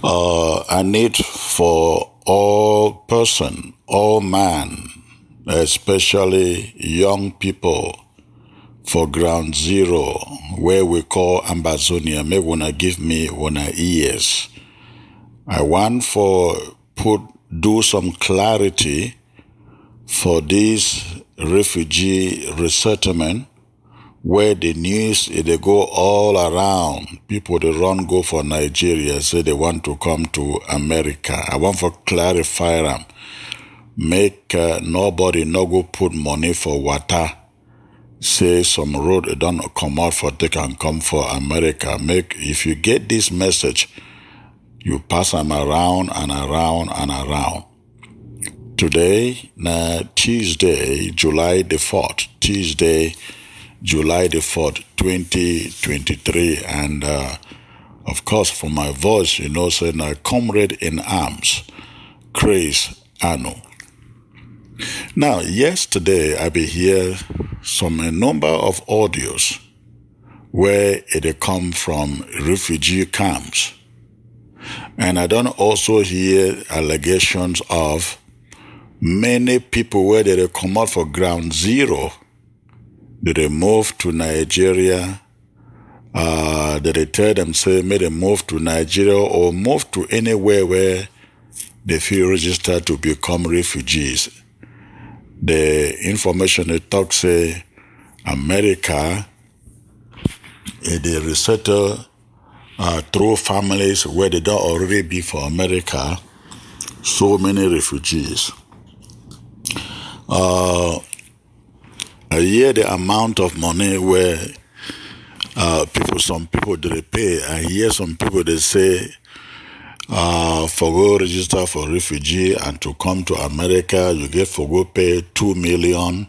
I need for all person, all man, especially young people, for ground zero, where we call Ambazonia, may wanna give me wanna ears. I want for do some clarity for this refugee resettlement, where the news they go all around. People they run go for Nigeria, say they want to come to America. I want for clarify them, make nobody no go put money for water. Say some road don't come out for they can come for America. Make if you get this message, you pass them around and around and around. Today, Tuesday, July the 4th, 2023, and of course, for my voice, say na comrade in arms, Chris Anu. Now, yesterday, I be hear a number of audios where it come from refugee camps, and I don't also hear allegations of many people where they come out for ground zero. They move to Nigeria. They tell them, say, may they move to Nigeria or move to anywhere where they feel registered to become refugees. The information they talk, say, America, they resettle through families where they don't already be for America, so many refugees. I hear the amount of money where some people they pay. I hear some people they say for go register for refugee and to come to America, you get for go pay 2 million.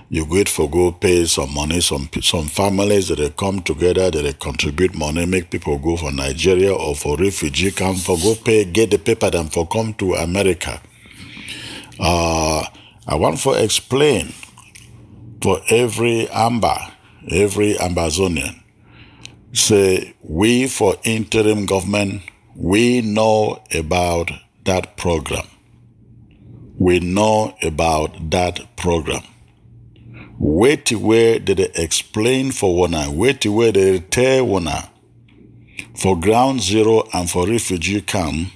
You get for go pay some money. Some families that they come together, that they contribute money, make people go for Nigeria or for refugee camp for go pay, get the paper them for come to America. I want to explain for every Ambazonian, say we for interim government, we know about that program. We know about that program. Wait where did they explain for one, wait where they tell one for ground zero and for refugee camp,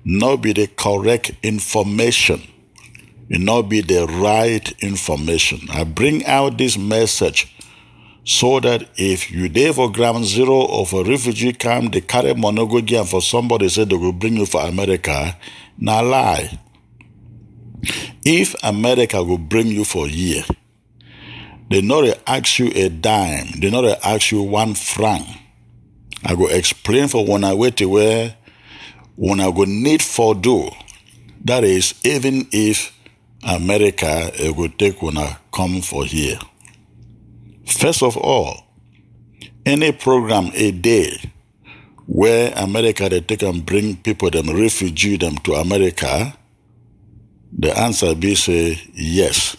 not be the correct information. It not be the right information. I bring out this message so that if you there for ground zero or for refugee camp, they carry money go give for somebody say they will bring you for America, now lie. If America will bring you for a year, they not they ask you a dime, they not they ask you 1 franc. I go explain for when I wait to where when I go need for do. That is, even if America will take when I come for here. First of all, any program a day where America they take and bring people, them refugee them to America, the answer be say yes.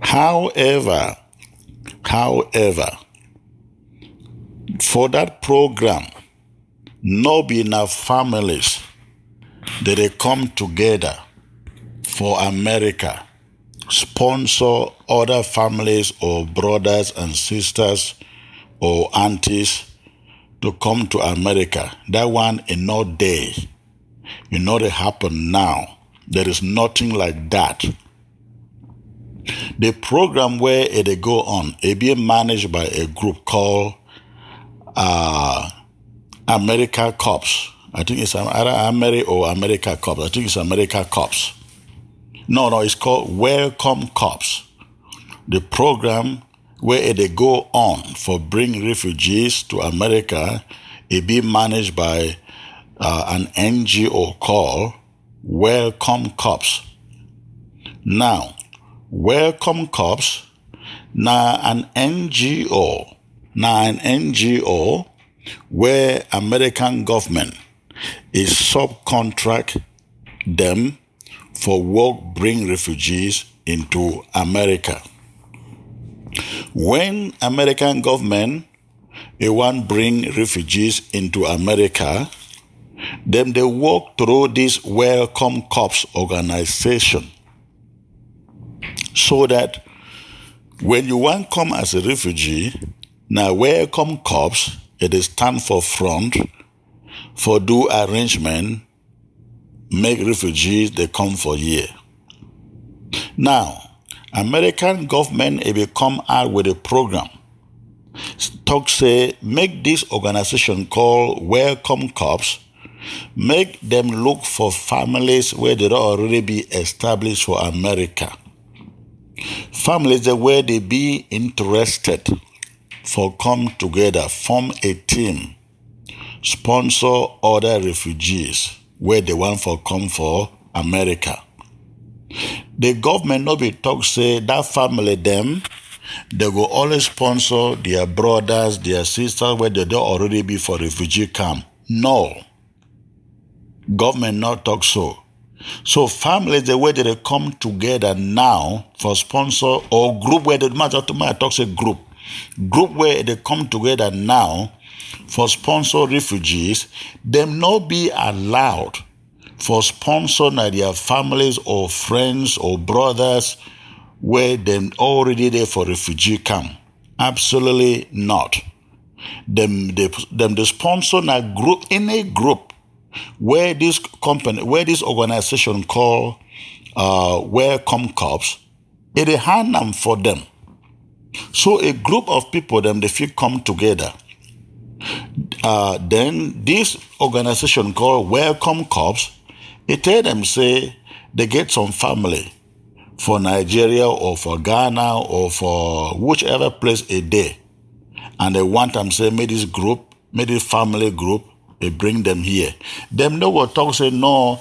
However, for that program, no be enough families that they come together for America, sponsor other families or brothers and sisters or aunties to come to America. That one is not there. It not happen now. There is nothing like that. The program where they go on, it being managed by a group called America Cops. I think it's either America or America Cops. I think it's America Cops. No, it's called Welcome Cops. The program where they go on for bring refugees to America, it be managed by an NGO called Welcome Cops. Now, Welcome Cops, now an NGO where American government is subcontract them for work bring refugees into America. When American government want bring refugees into America, Then they work through this Welcome Corps organization so that when you want to come as a refugee, now Welcome Corps, it is stand for front, for do arrangement, make refugees, they come for year. Now, American government, if they come out with a program, talk say, make this organization called Welcome Corps, make them look for families where they already be established for America. Families where they be interested for come together, form a team, sponsor other refugees where they want for come for America. The government no be talk say that family them, they go always sponsor their brothers, their sisters where they don't already be for refugee camp. No. Government not talk so. So families the way they come together now for sponsor or group where they talk say group where they come together now for sponsor refugees, them not be allowed for sponsor their families or friends or brothers where them already there for refugee camp. Absolutely not. Them the sponsor a group in a group where this company, where this organization called Welcome Corps, it is hand them for them. So a group of people them they feel come together. Then this organization called Welcome Corps, it tell them say they get some family for Nigeria or for Ghana or for whichever place a day, and they want them say make this group, make this family group, they bring them here. Them no will talk say no,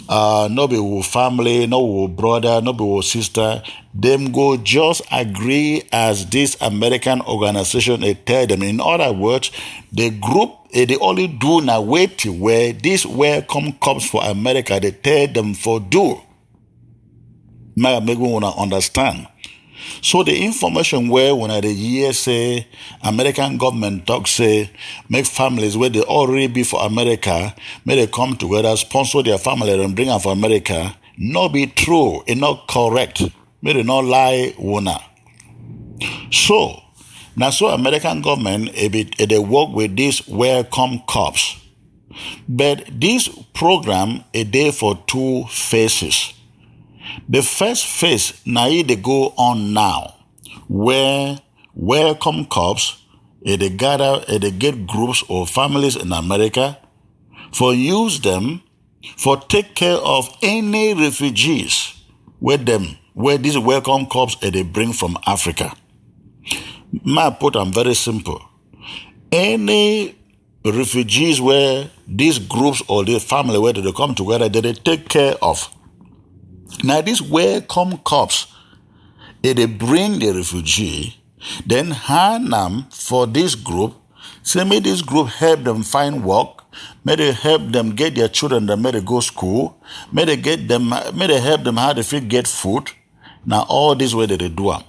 no be with family, no with brother, no be with sister. Them go just agree as this American organization they tell them. In other words, the group they only do now wait where this Welcome comes for America. They tell them for do. Maybe we wanna understand. So the information where when the year say American government talk say make families where they already be for America, may they come together, sponsor their family and bring them for America, not be true, it not correct. May they not lie wanna. So now so American government they work with this Welcome Corps. But this program is there for two phases. The first phase now they go on now, where Welcome Corps they gather, they get groups or families in America for use them for take care of any refugees where this Welcome Corps they bring from Africa. My put I'm very simple. Any refugees where these groups or the family where they come together, they take care of. Now this Welcome Corps, they bring the refugee, then hand them for this group, say may this group help them find work, may they help them get their children that may they go school, may they help them how they get food. Now all this way that they do them.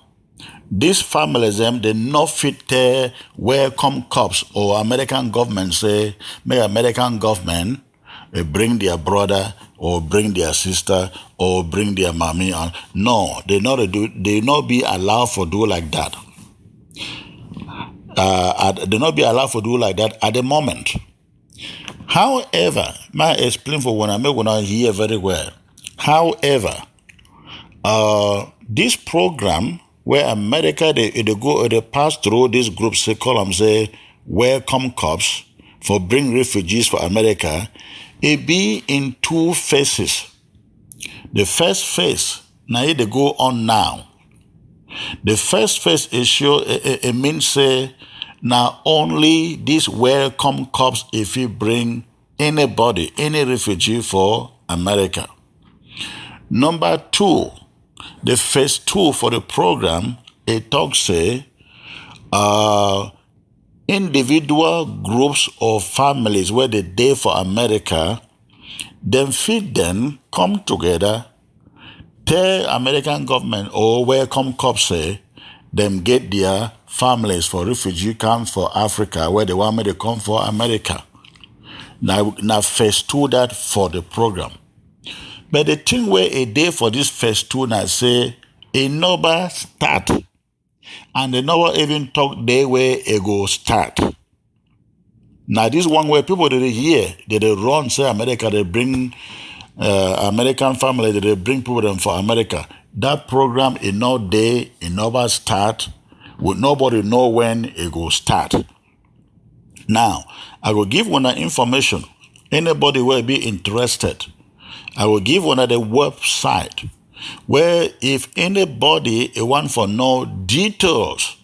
These families them they not fit Welcome Corps or American government say may American government bring their brother or bring their sister or bring their mommy on. No, they not be allowed for do like that. They not be allowed for do like that at the moment. However, may I explain for when I may not hear very well. However, this program where America they pass through this group say Welcome Corps for bring refugees for America. It be in two phases. The first phase, now they go on now. The first phase is sure it means say now only this Welcome Corps if you bring anybody, any refugee for America. Number two, the phase two for the program, it talks say individual groups or families where they day for America, then feed them, come together, tell American government or Welcome Corps say, them get their families for refugee camp for Africa where they want me to come for America. Now phase 2 that for the program. But the thing where a day for this phase 2 now say a number start, and the number even talk day where it go start. Now this one where people did hear, they run say America, they bring American family, they bring people them for America. That program is not day, it never start. Would nobody know when it go start. Now, I will give one information. Anybody will be interested. I will give one of the website where if anybody want for know details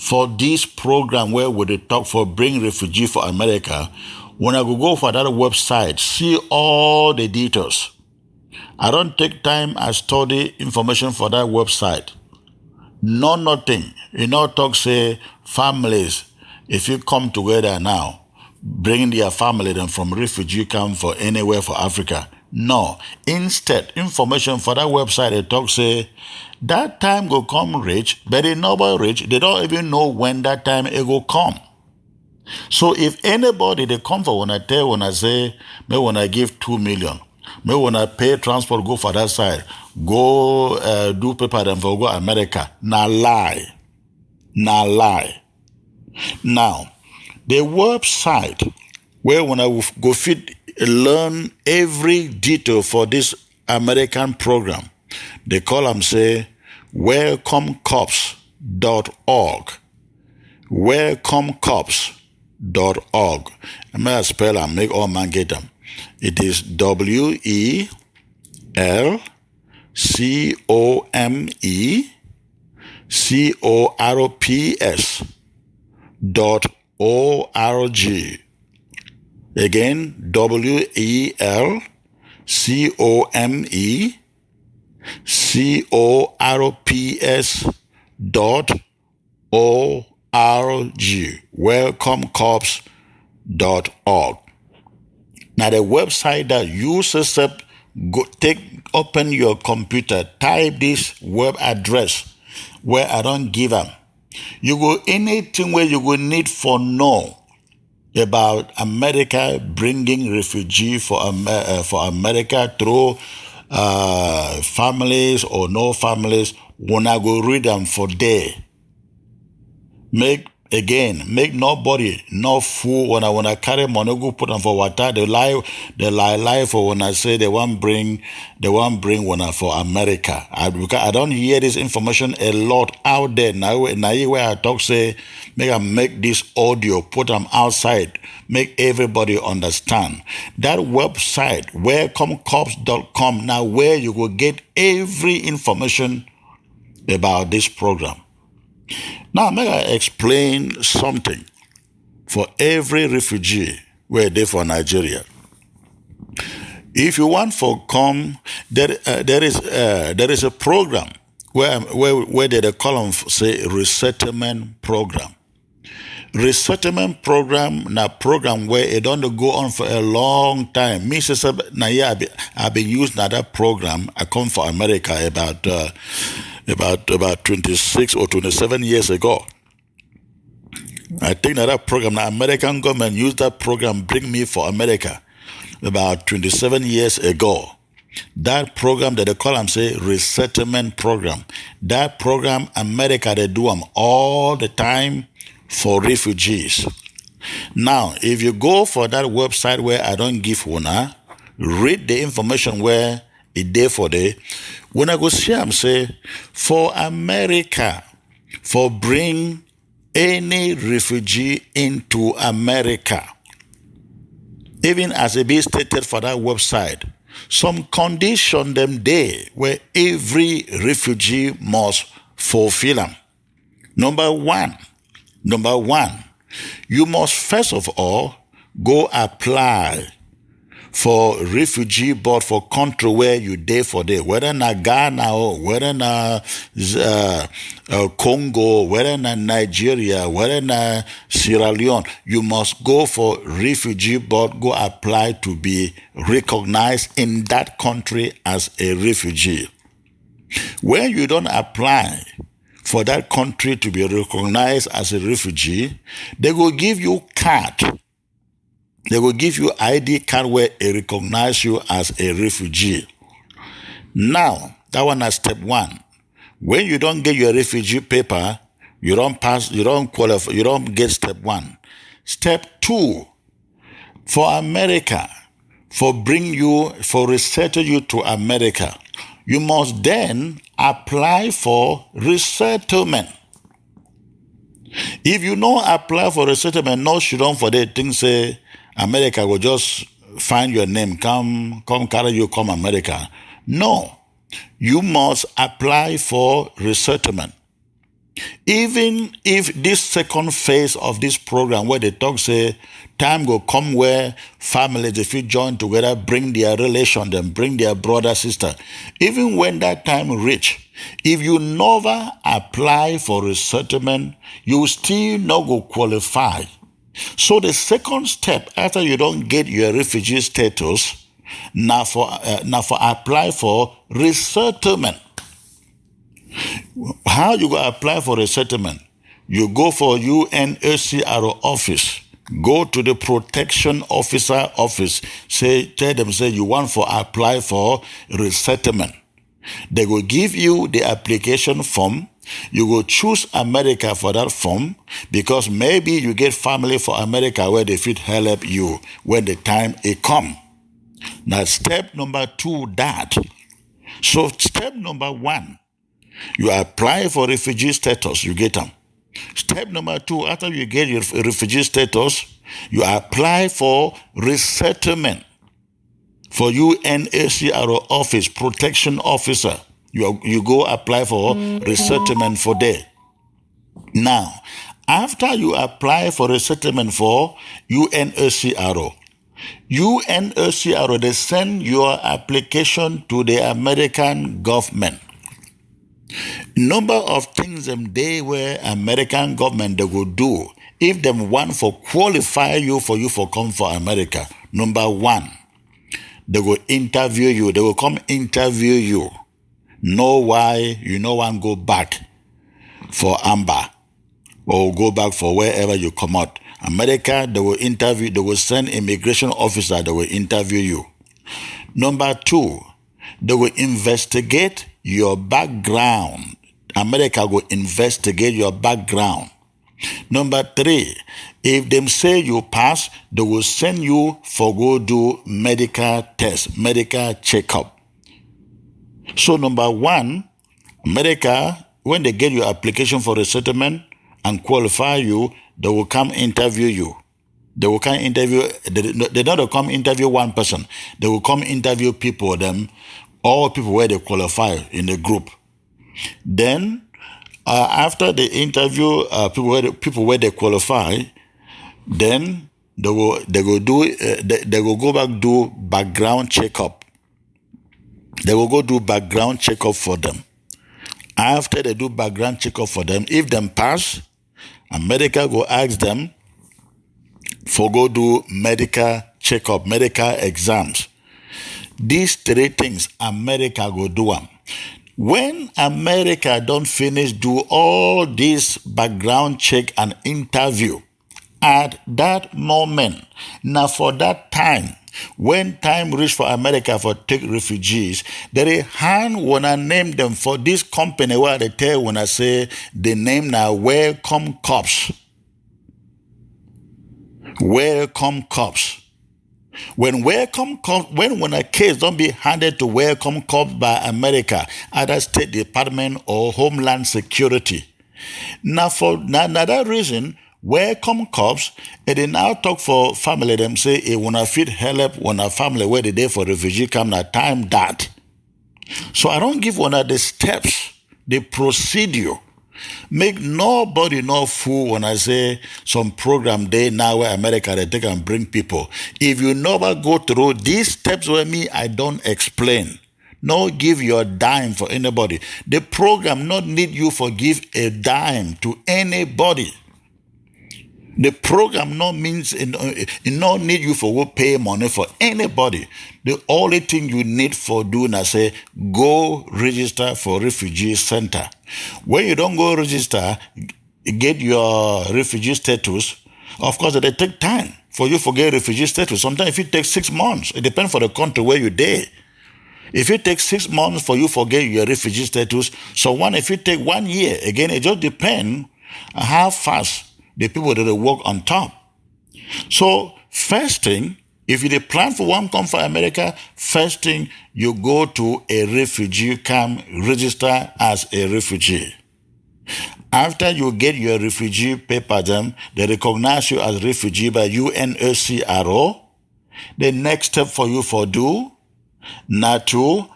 for this program where would they talk for bring refugee for America, when I will go for that website, see all the details. I don't take time I study information for that website. No, nothing. You know, talk say families, if you come together now, bring their family them from refugee camp for anywhere for Africa. No. Instead, information for that website, they talk say, that time go come rich, but they nobody rich. They don't even know when that time it go come. So if anybody, they come for when I tell, when I say, maybe when I give 2 million, maybe when I pay transport, go for that side, go do paper them for go America. Now lie. Now lie. Now, the website where when I go fit learn every detail for this American program, they call them say welcomecops.org. Welcomecops.org. I'm going to spell and make all man get them. It is WELCOMECORPS.org. Again, WELCOMECORPS.org. Welcomecorps.org. Now the website that you yourself go open your computer, type this web address where I don't give them. You go anything where you will need for know about America bringing refugee for America through families or no families. When I go read them for day, make nobody no fool when I carry money go put them for water. They lie for when I say they want bring one for America. Because I don't hear this information a lot out there now where I talk say make this audio, put them outside, make everybody understand. That website welcomecorps.com now where you will get every information about this program. Now, may I explain something for every refugee where they for Nigeria. If you want for come, there is a program where they call them say resettlement program. Resettlement program na program where it don't go on for a long time. Me say na yeah I've been using that program. I come for America about 26 or 27 years ago. I think that program, the American government used that program, bring me for America about 27 years ago. That program that they call them say resettlement program. That program, America, they do them all the time for refugees. Now, if you go for that website where I don't give one, read the information where it there for day. When I go see them say, for America, for bring any refugee into America, even as it be stated for that website, some condition them there where every refugee must fulfill them. Number one, you must first of all go apply for refugee board for country where you there for there, whether na Ghana or whether na Congo, whether na Nigeria, whether na Sierra Leone, you must go for refugee board, go apply to be recognized in that country as a refugee. When you don't apply for that country to be recognized as a refugee, they will give you card. They will give you ID card where they recognize you as a refugee. Now, that one is step one. When you don't get your refugee paper, you don't pass, you don't qualify, you don't get step one. Step two, for America, for resettle you to America, you must then apply for resettlement. If you don't apply for resettlement, no should on for the thing say America will just find your name, come carry you, come America. No, you must apply for resettlement. Even if this second phase of this program where they talk say time will come where families, if you join together, bring their relation, then bring their brother, sister. Even when that time reach, if you never apply for resettlement, you still not go qualify. So the second step after you don't get your refugee status, now for apply for resettlement. How you go apply for resettlement? You go for UNHCR office. Go to the protection officer office. Tell them you want for apply for resettlement. They will give you the application form. You will choose America for that form because maybe you get family for America where they fit help you when the time it come. Now step number two, that. So step number one, you apply for refugee status, you get them. Step number two, after you get your refugee status, you apply for resettlement for UNHCR office, protection officer. You go apply for resettlement for there. Now, after you apply for resettlement for UNHCR, they send your application to the American government. Number of things them they where American government they will do if them want for qualify you for come for America. Number one, they will interview you. They will come interview you. Know why you no one go back for Amber or go back for wherever you come out. America, they will interview. They will send immigration officer. They will interview you. Number two, they will investigate your background. America will investigate your background. Number three, if them say you pass, they will send you for go do medical test, medical checkup. So number one, America, when they get your application for resettlement and qualify you, they will come interview you. They will come interview, they don't come interview one person. They will come interview people, all people where they qualify in the group. Then, after the interview, people where they qualify, then they will go back do background checkup. They will go do background checkup for them. After they do background checkup for them, if them pass, America go ask them for go do medical checkup, medical exams. These three things America go do them. When America don't finish do all this background check and interview, at that moment, now for that time, when time reach for America for take refugees, they hand wanna name them for this company where they tell when I say the name now Welcome Corps. Welcome Corps. When a case don't be handed to Welcome Corps by America, either State Department or Homeland Security. Now for that reason, Welcome Corps, and they now talk for family, them say, when I fit help, when a family where they there for refugee come, na time that. So I don't give one of the steps, the procedure. Make nobody no fool when I say some program day now where America they take and bring people. If you never go through these steps with me, I don't explain. No give your dime for anybody. The program not need you for give a dime to anybody. The program no means it no need you for go pay money for anybody. The only thing you need for doing is say go register for refugee center. When you don't go register, get your refugee status, Of course, they take time for you to get refugee status. Sometimes if it takes 6 months, it depends for the country where you're there. If it takes 6 months for you to get your refugee status, if it take 1 year, again, it just depends on how fast the people that work on top. So first thing, if you plan for one come for America, first thing you go to a refugee camp, register as a refugee. After you get your refugee paper, they recognize you as refugee by UNHCR. The next step for you for do, not to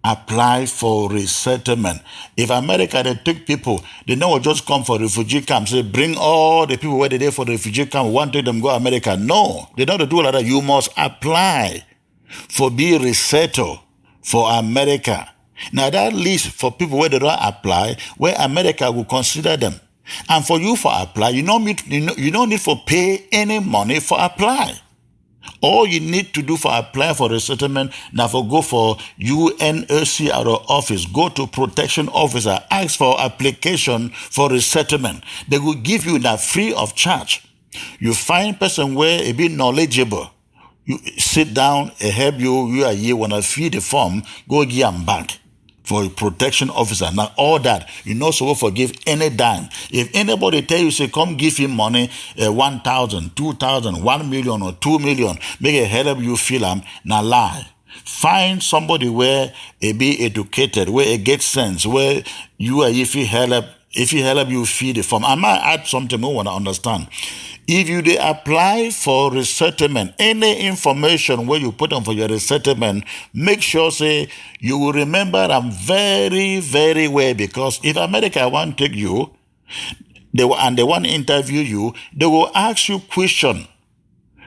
apply for resettlement. If America, they take people, they don't just come for refugee camps. They bring all the people where they there for the refugee camp, want them go America. No, they don't do like that. You must apply for be resettled for America. Now that list for people where they don't apply, where America will consider them. And for you for apply, you don't need for pay any money for apply. All you need to do for apply for resettlement, now for go for UNHCR office, go to protection officer, ask for application for resettlement. They will give you that free of charge. You find person where it be knowledgeable. You sit down, help you are here, wanna fill the form, go give them back for a protection officer. Now all that, you not supposed to forgive any dime. If anybody tell you, say, come give him money, 1,000, 2,000, 1 million or 2 million, make it help you feel them, now lie. Find somebody where it be educated, where it gets sense, where you are, if he help you feed the form. I might add something more want to understand. If you dey apply for resettlement, any information where you put on for your resettlement, make sure say you will remember them very, very well, because if America want to take you, they want to interview you, they will ask you question.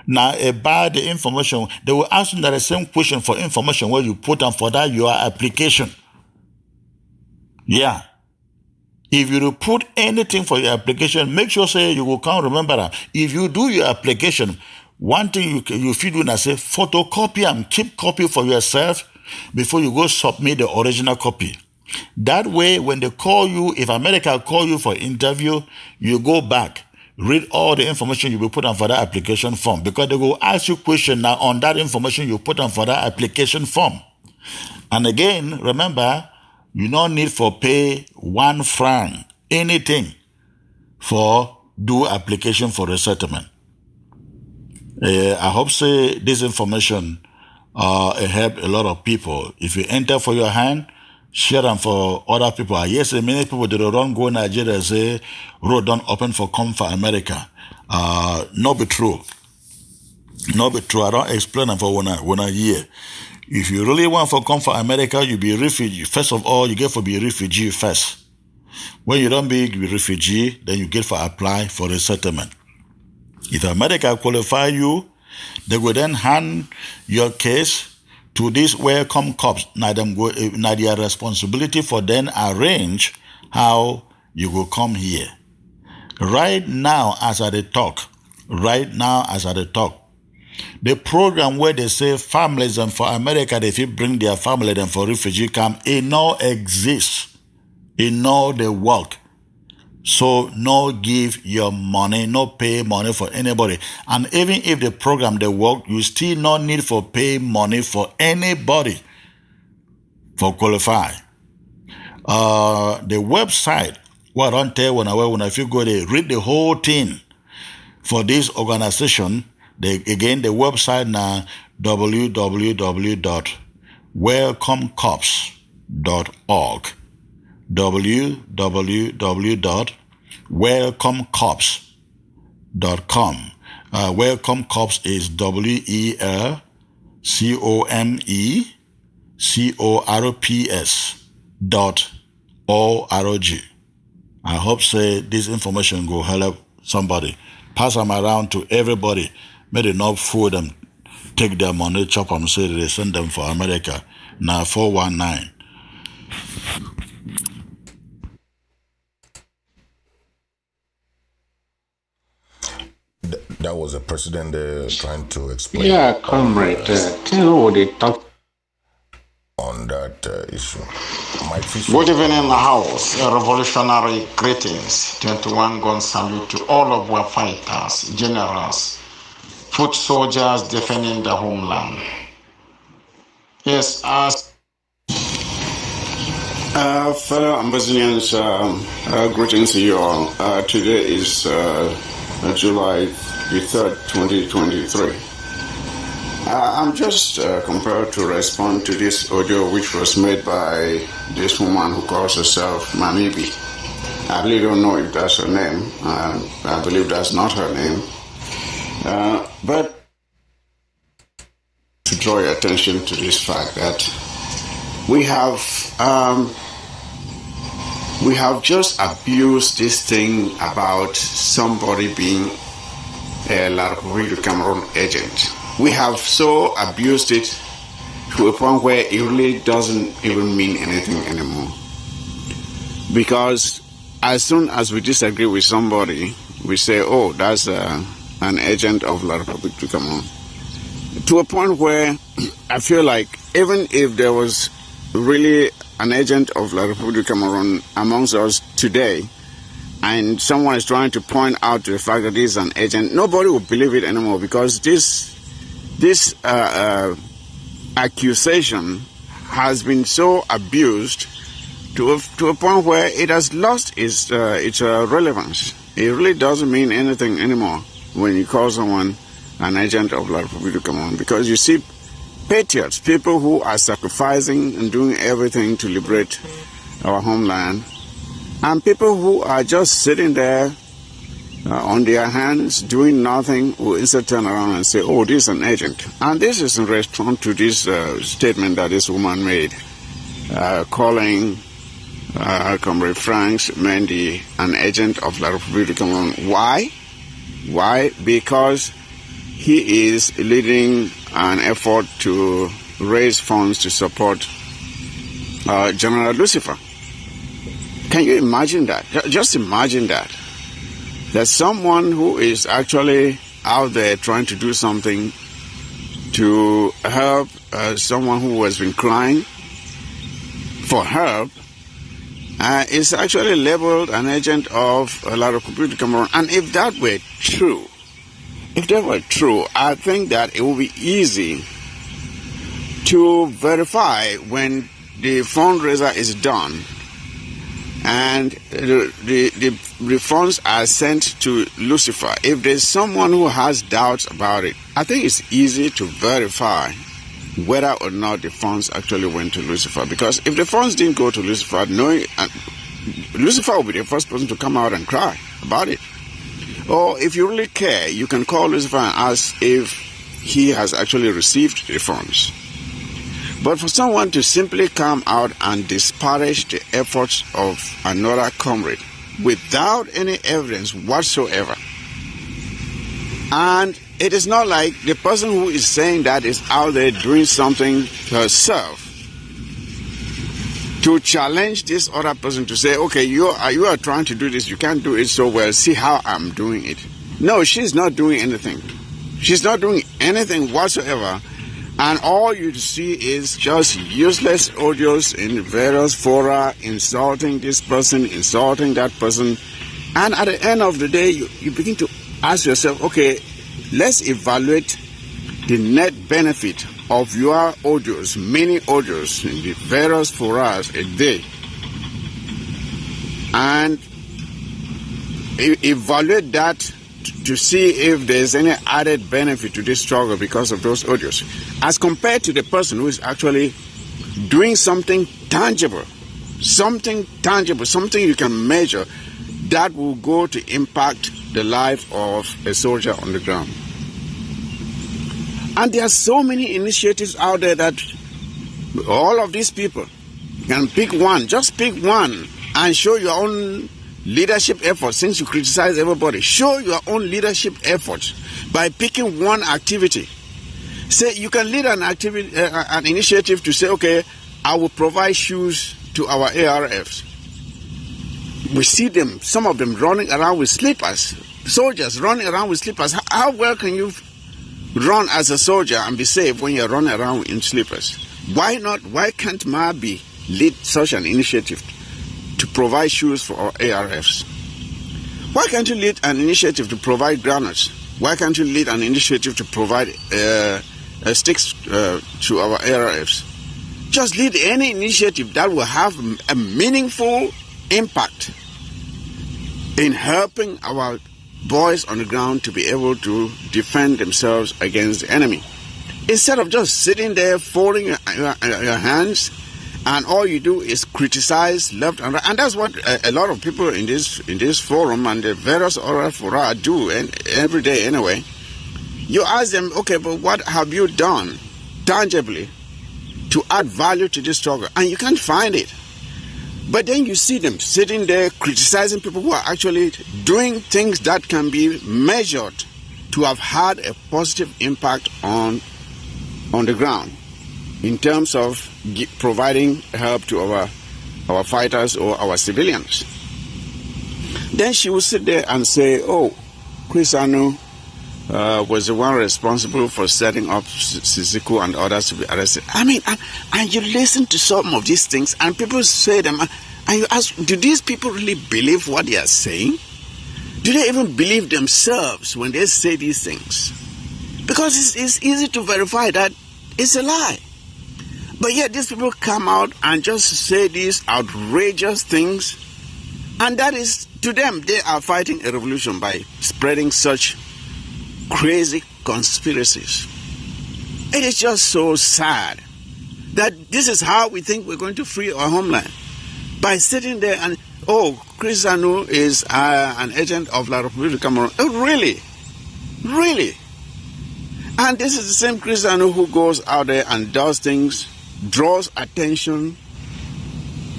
Now about the information, they will ask you the same question for information where you put on for that your application. Yeah. If you put anything for your application, make sure say you will come remember that. If you do your application, one thing you feel do is say photocopy and keep copy for yourself before you go submit the original copy. That way, when they call you, if America call you for interview, you go back, read all the information you will put on for that application form, because they will ask you question now on that information you put on for that application form. And again, remember, you don't need for pay 1 franc, anything, for do application for resettlement. I hope say this information help a lot of people. If you enter for your hand, share them for other people. Yes, many people they don't go Nigeria say road don't open for come for America. Not be true. Not be true. I don't explain them for one a year. If you really want to come for America, you be a refugee. First of all, you get for be a refugee first. When you don't be a refugee, then you get for apply for resettlement. If America qualify you, they will then hand your case to these welcome cops. Now their responsibility for then arrange how you will come here. Right now, as I talk, the program where they say families and for America, if you bring their family then for refugee camp, it no exists. It no they work. So no give your money, no pay money for anybody. And even if the program they work, you still not need for pay money for anybody for qualify. The website, what I don't tell when if you go there, read the whole thing for this organization. The website now www.welcomecops.org. www.welcomecops.com. Welcome Cops is WELCOMECORPS.org. I hope say this information will help somebody. Pass them around to everybody. May they not fool them, take their money, chop them, say they send them for America. Now 419. That was a president trying to explain. Yeah, comrade. Tell what they talk. on that issue. Good evening in the house. Revolutionary greetings. 21 gun salute to all of our fighters, generals, foot soldiers defending the homeland. Yes, as fellow Ambazonians, greetings to you all. Today is July the 3rd, 2023. I'm just compelled to respond to this audio which was made by this woman who calls herself Mamibi. I really don't know if that's her name. I believe that's not her name. But to draw your attention to this fact that we have just abused this thing about somebody being a La République du Cameroon agent. We have so abused it to a point where it really doesn't even mean anything anymore. Because as soon as we disagree with somebody, we say, oh, that's an agent of La République du Cameroon. To a point where I feel like even if there was really an agent of La République du Cameroon amongst us today, and someone is trying to point out to the fact that he's an agent, nobody will believe it anymore, because this accusation has been so abused to a point where it has lost its relevance. It really doesn't mean anything anymore when you call someone an agent of La République du Cameroon, because you see patriots, people who are sacrificing and doing everything to liberate our homeland, and people who are just sitting there on their hands doing nothing will instead turn around and say, oh, this is an agent. And this is in response to this statement that this woman made, calling Comrade Franks Mendy an agent of La République du Cameroon. Why? Why? Because he is leading an effort to raise funds to support General Lucifer. Can you imagine that? Just imagine that. There's someone who is actually out there trying to do something to help someone who has been crying for help, is actually labeled an agent of La République du Cameroon. And if that were true, I think that it would be easy to verify when the fundraiser is done and the funds are sent to Lucifer. If there's someone who has doubts about it, I think it's easy to verify whether or not the funds actually went to Lucifer. Because if the funds didn't go to Lucifer, Lucifer will be the first person to come out and cry about it. Or if you really care, you can call Lucifer and ask if he has actually received the funds. But for someone to simply come out and disparage the efforts of another comrade without any evidence whatsoever, and it is not like the person who is saying that is out there doing something herself to challenge this other person to say, okay, you are trying to do this, you can't do it so well, see how I'm doing it. No, she's not doing anything. She's not doing anything whatsoever. And all you see is just useless audios in various fora, insulting this person, insulting that person. And at the end of the day, you begin to ask yourself, okay, let's evaluate the net benefit of your audios, many audios in the various forums a day. And evaluate that to see if there's any added benefit to this struggle because of those audios, as compared to the person who is actually doing something tangible, something you can measure that will go to impact the life of a soldier on the ground. And there are so many initiatives out there that all of these people can pick one, just pick one, and show your own leadership effort. Since you criticize everybody, show your own leadership effort by picking one activity. Say you can lead an activity, an initiative to say, okay, I will provide shoes to our ARFs. We see them, some of them running around with slippers, soldiers running around with slippers. How well can you run as a soldier and be safe when you're running around in slippers? Why not? Why can't Mabi lead such an initiative to provide shoes for our ARFs? Why can't you lead an initiative to provide groundnuts? Why can't you lead an initiative to provide sticks to our ARFs? Just lead any initiative that will have a meaningful impact in helping our boys on the ground to be able to defend themselves against the enemy. Instead of just sitting there folding your hands, and all you do is criticize left and right. And that's what a lot of people in this forum and the various oral fora do, and every day anyway. You ask them, okay, but what have you done tangibly to add value to this struggle? And you can't find it. But then you see them sitting there criticizing people who are actually doing things that can be measured to have had a positive impact on the ground in terms of providing help to our fighters or our civilians. Then she would sit there and say, oh, Chris Anu was the one responsible for setting up Sisiku and others to be arrested. I mean, and you listen to some of these things and people say them, and you ask, do these people really believe what they are saying? Do they even believe themselves when they say these things? Because it's easy to verify that it's a lie. But yet these people come out and just say these outrageous things, and that is, to them, they are fighting a revolution by spreading such crazy conspiracies. It is just so sad that this is how we think we're going to free our homeland, by sitting there and, oh, Chris Anu is an agent of La Republique Cameroon. Oh, really? Really? And this is the same Chris Anu who goes out there and does things, draws attention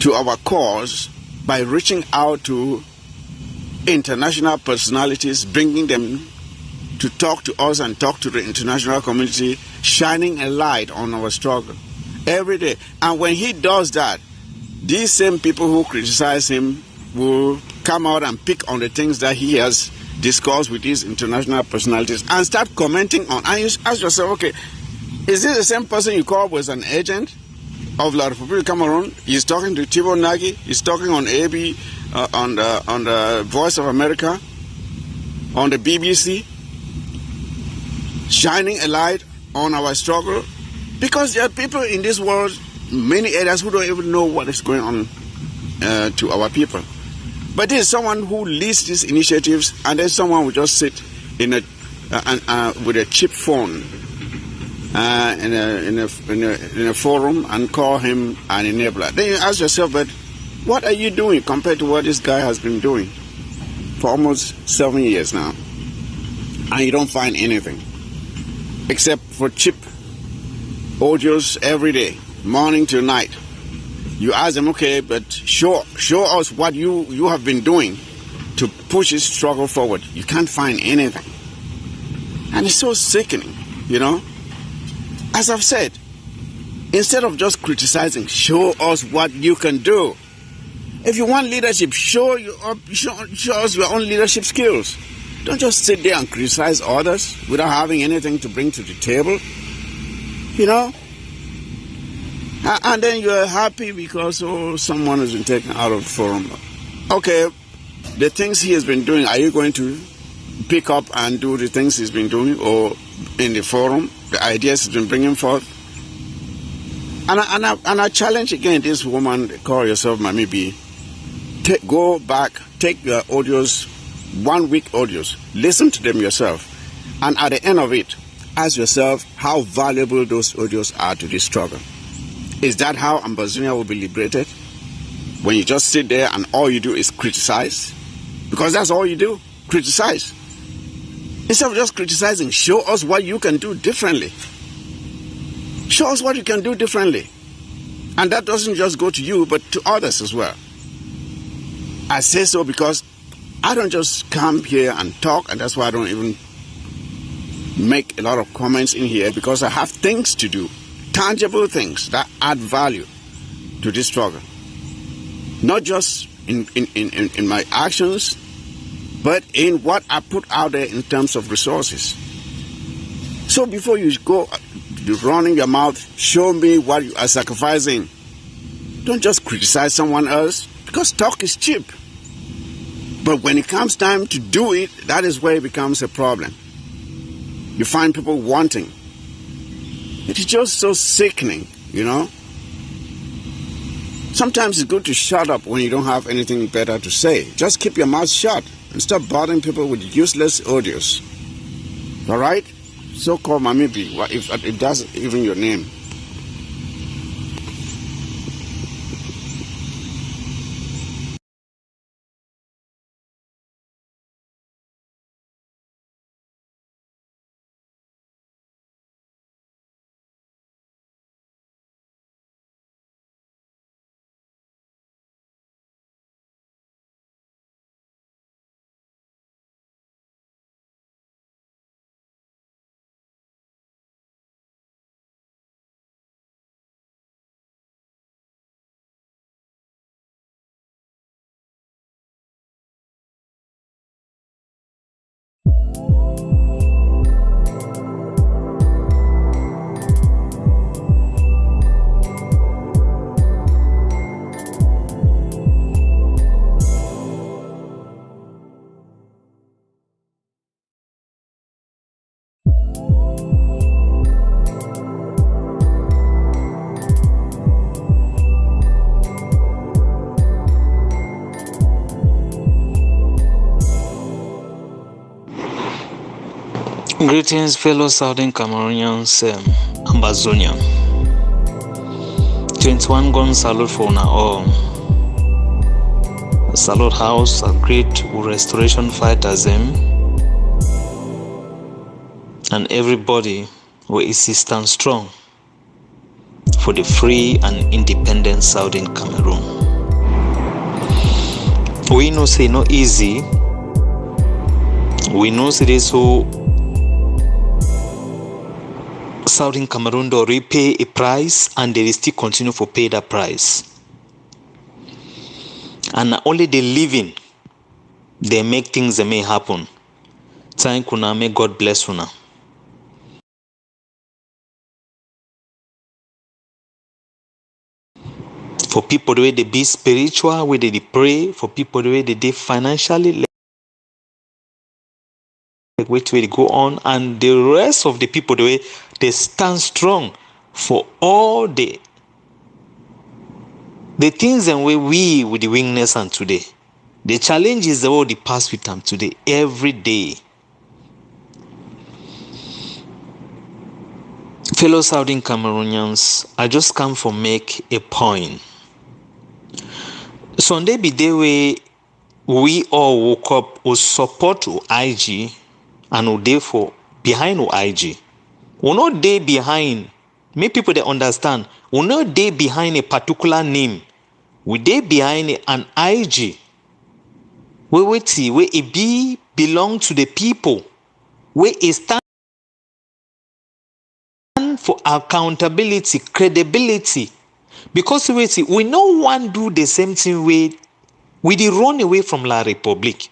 to our cause by reaching out to international personalities, bringing them to talk to us and talk to the international community, shining a light on our struggle every day. And when he does that, these same people who criticize him will come out and pick on the things that he has discussed with these international personalities and start commenting on. And you ask yourself, okay, is this the same person you call was an agent of La Republique Cameroon? He's talking to Thibault Nagy, he's talking on AB, on the Voice of America, on the BBC, shining a light on our struggle, because there are people in this world, many areas, who don't even know what is going on to our people. But there's someone who leads these initiatives, and then someone will just sit in with a cheap phone in a forum and call him an enabler. Then you ask yourself, but what are you doing compared to what this guy has been doing for almost 7 years now? And you don't find anything except for cheap audios every day, morning to night. You ask them, okay, but show us what you have been doing to push this struggle forward. You can't find anything. And it's so sickening, you know. As I've said, instead of just criticizing, show us what you can do. If you want leadership, show us your own leadership skills. Don't just sit there and criticize others without having anything to bring to the table, you know. And then you're happy because, oh, someone has been taken out of the forum. Okay, the things he has been doing, are you going to pick up and do the things he's been doing, or in the forum, the ideas he's been bringing forth? And I challenge again this woman, call yourself Mami B, go back, take your audios, 1 week audios, listen to them yourself, and at the end of it, ask yourself how valuable those audios are to this struggle. Is that how Ambazonia will be liberated? When you just sit there and all you do is criticize? Because that's all you do, criticize. Instead of just criticizing, show us what you can do differently. Show us what you can do differently. And that doesn't just go to you, but to others as well. I say so because I don't just come here and talk, and that's why I don't even make a lot of comments in here, because I have things to do. Tangible things that add value to this struggle. Not just in my actions, but in what I put out there in terms of resources. So before you go You're running your mouth. Show me what you are sacrificing. Don't just criticize someone else, because talk is cheap. But when it comes time to do it, that is where it becomes a problem. You find people wanting. It is just so sickening, you know. Sometimes it's good to shut up when you don't have anything better to say. Just keep your mouth shut and stop bothering people with useless audios. All right? So-called Mamibi, if that's even your name. Greetings, fellow Southern Cameroonians, Ambazonian. 21 gun salute for now all. Salute house, a great restoration fighters, and everybody who is stand strong for the free and independent Southern Cameroon. We know say no easy. We know say so. Southern Cameroon do repay a price, and they still continue to pay that price. And only the living, they make things that may happen. Thank you, may God bless you. For people the way they be spiritual, where they pray, for people the way they financially, like which way they go on, and the rest of the people the way they stand strong for all the things and where we with the weakness and today. The challenge is the way they pass with them today, every day. Fellow Southern Cameroonians, I just come for make a point. Sunday be the way we all woke up with support to IG and we therefore behind IG. We not dey behind. Make people they understand. We not dey behind a particular name. We dey behind an IG. Where it be belong to the people. Where it stand for accountability, credibility. Because we no one do the same thing we dey run away from La Republic.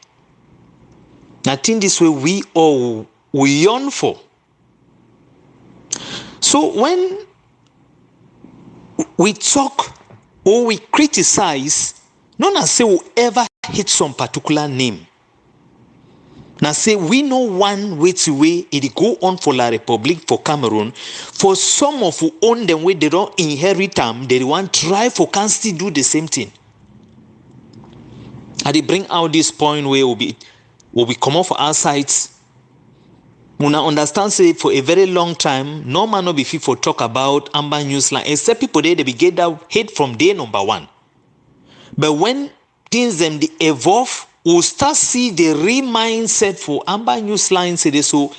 I think this way we all we yearn for. So when we talk or we criticize, not as say we ever hit some particular name. Now say we know one way it go on for La Republic for Cameroon. For some of who own them where they don't inherit them, they want try for can still do the same thing. And they bring out this point where we come off for our sides. When I understand say for a very long time, no man no be fit for talk about Amber Newsline, except people they be get that hate from day number one. But when things them they evolve, we'll start see the re-mindset for Amber Newsline say this. So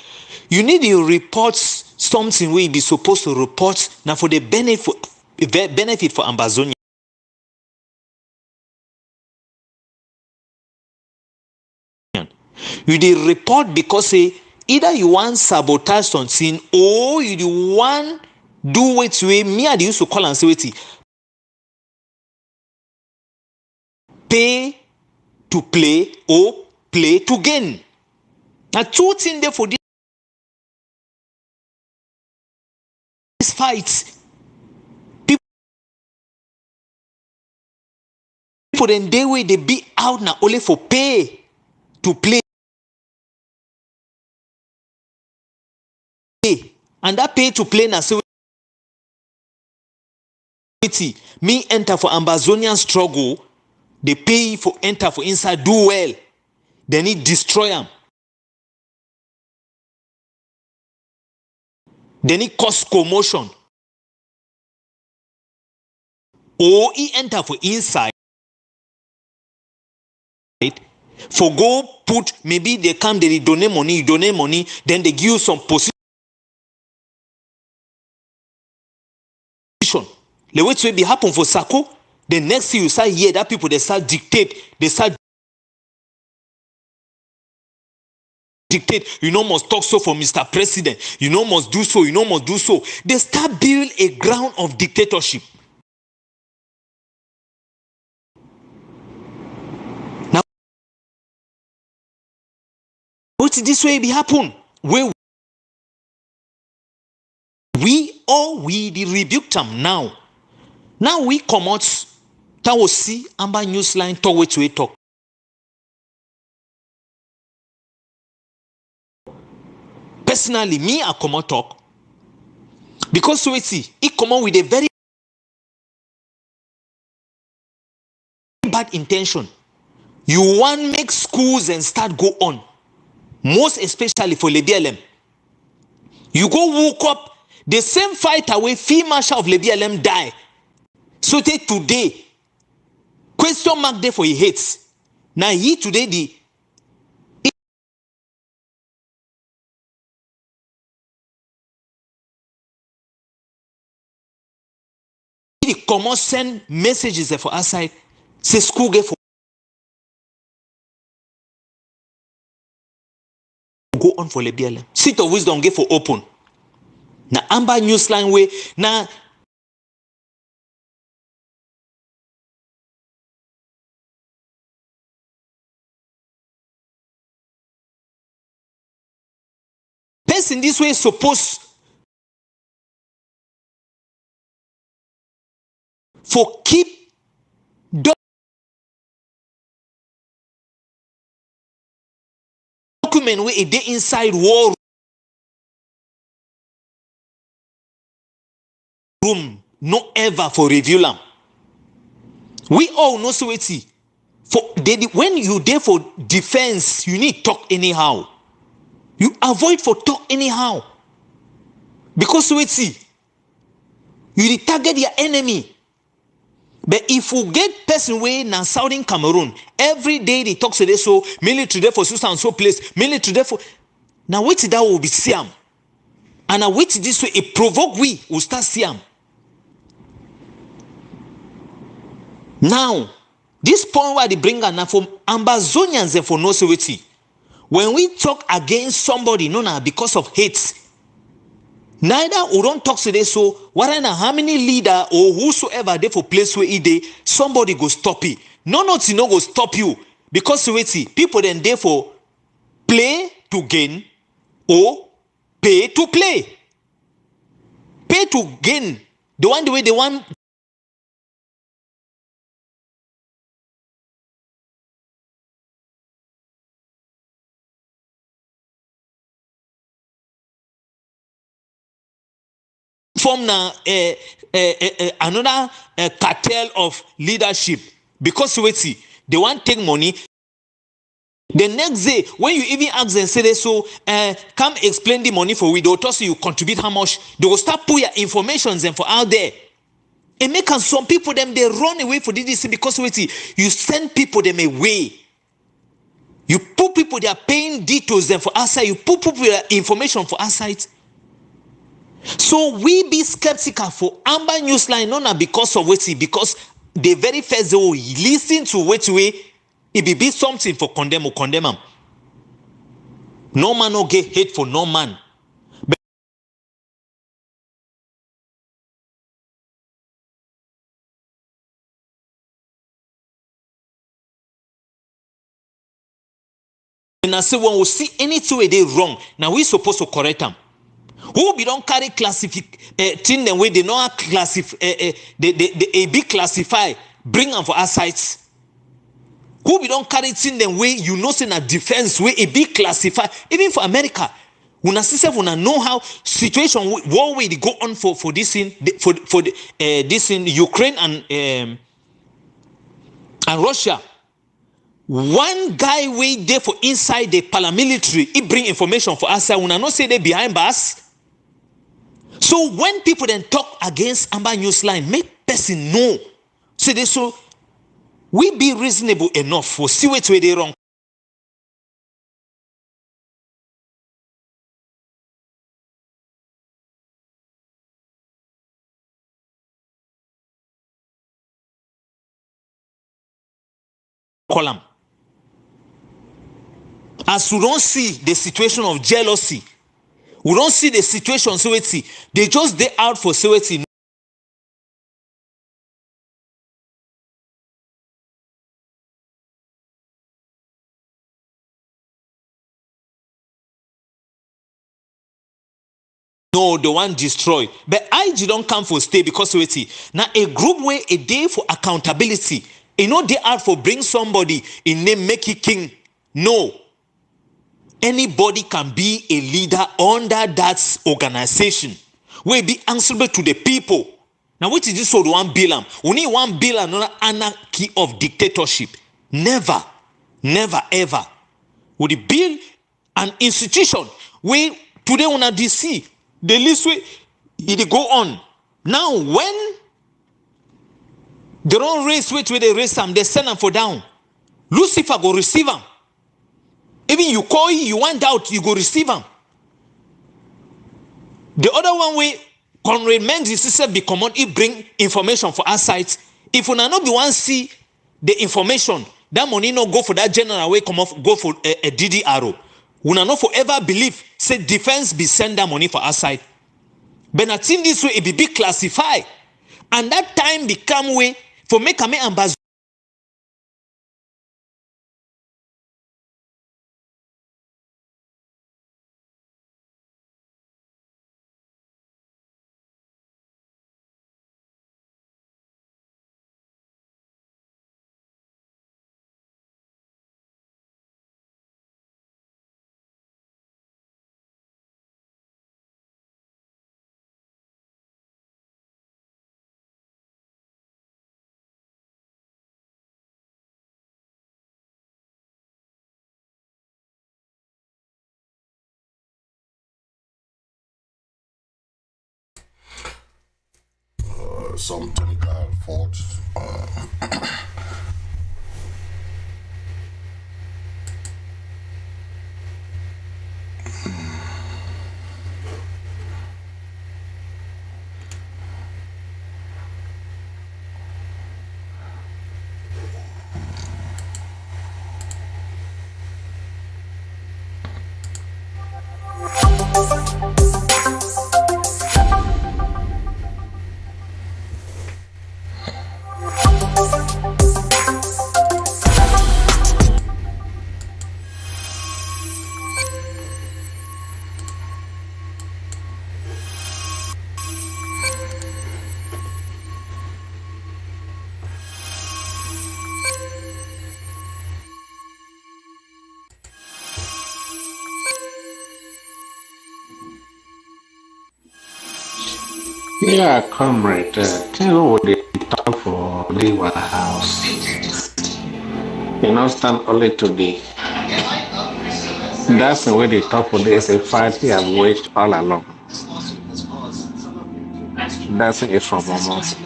you need to report something where you be supposed to report now for the benefit for Ambazonian. You dey report because either you want sabotage something or you want do what way me I used to call and say wait pay to play or play to gain. Now two things there for this fights. People then they way they be out now only for pay to play. And that pay to play na so me enter for Ambazonian struggle, they pay for enter for inside do well, then he destroy them. Then he cause commotion. Or he enter for inside for go put, maybe they come, they donate money, then they give you some position. The way to be happen for Sako, the next thing you start hear that people they start dictate, you know must talk so for Mr. President, you know must do so, They start build a ground of dictatorship. Now, what this way be happen? Where we rebuke them now. Now we come out, that will see Amber Newsline talk which we talk. Personally, me I come out talk because we see it come out with a very bad intention. You want make schools and start go on, most especially for LBLM. You go woke up the same fight away, Field Marshal of LBLM die. So today, question mark there for he hates. Now he today the come send messages for our side. Say school get for go on for LBLM. Seat of wisdom get for open. Now Amber Newsline way now. In this way supposed for keep document where a day inside war room no ever for review them. We all know so it's for when you there for defense you need talk anyhow. You avoid for talk anyhow. Because wait see, you target your enemy. But if you get person way in Southern Cameroon, every day they talk to this so military there for so and so place, military there for now wait that will be Siam. And I wait this way, it provoke we will start Siam. Now, this point where they bring an from Ambazonians and for no security. When we talk against somebody, no, because of hate, neither we don't talk today. So, whatever how many leader or whosoever they for place where they somebody go stop it. No, go stop you because wait, people then there for play to gain or pay to play. Pay to gain. The way they want. Form another cartel of leadership because wait see they want take money. The next day when you even ask them say they so come explain the money for we they'll toss you contribute how much they will start put your informations and for out there and make some people them they run away for this because wait see you send people them away. You put people they are paying details them for outside. You put people their information for outside. So we be skeptical for Amber Newsline, not because of what because the very first they will listen to what way it be something for condemn or condemn them. No man no get hate for no man. And I say when we see anything way they wrong, now we supposed to correct them. Who be don't carry thing the way they not classify, they be classify, bring them for our sites. Who be don't carry thing the way you know say na defense way it be classified, even for America. Una system una know how situation war way they go on for this in for this in Ukraine and Russia. One guy way there for inside the paramilitary, he bring information for us. Una not say they behind bars. So when people then talk against Amber Newsline, make person know. Say they so we be reasonable enough for see which way they wrong. Column. As we don't see the situation of jealousy, we don't see the situation so they just they out for so no, the one destroy. But IG don't come for stay because now a group where a day for accountability. You know they out for bring somebody in name make it king. No. Anybody can be a leader under that organization. Will be answerable to the people. Now what is this for one bill? We need one bill and another anarchy of dictatorship. Never, never ever. Would it build an institution where today on a DC the list way it go on. Now when they don't raise which way they raise them, they send them for down. Lucifer go receive them. Even you call you want out, you go receive them. The other one way, Conrad Menzies system be common, he bring information for our sites. If we not be one see the information, that money no go for that general way, come off, go for a DDRO. We not forever believe, say defense be send that money for our site. But I think this way it be big classified. And that time become way for make a Ambazonian. Some technical faults. Yeah, comrade, tell what they talk for the house. You know, stand only today. That's the way they talk for this. A fight they have waged all along. That's it from almost.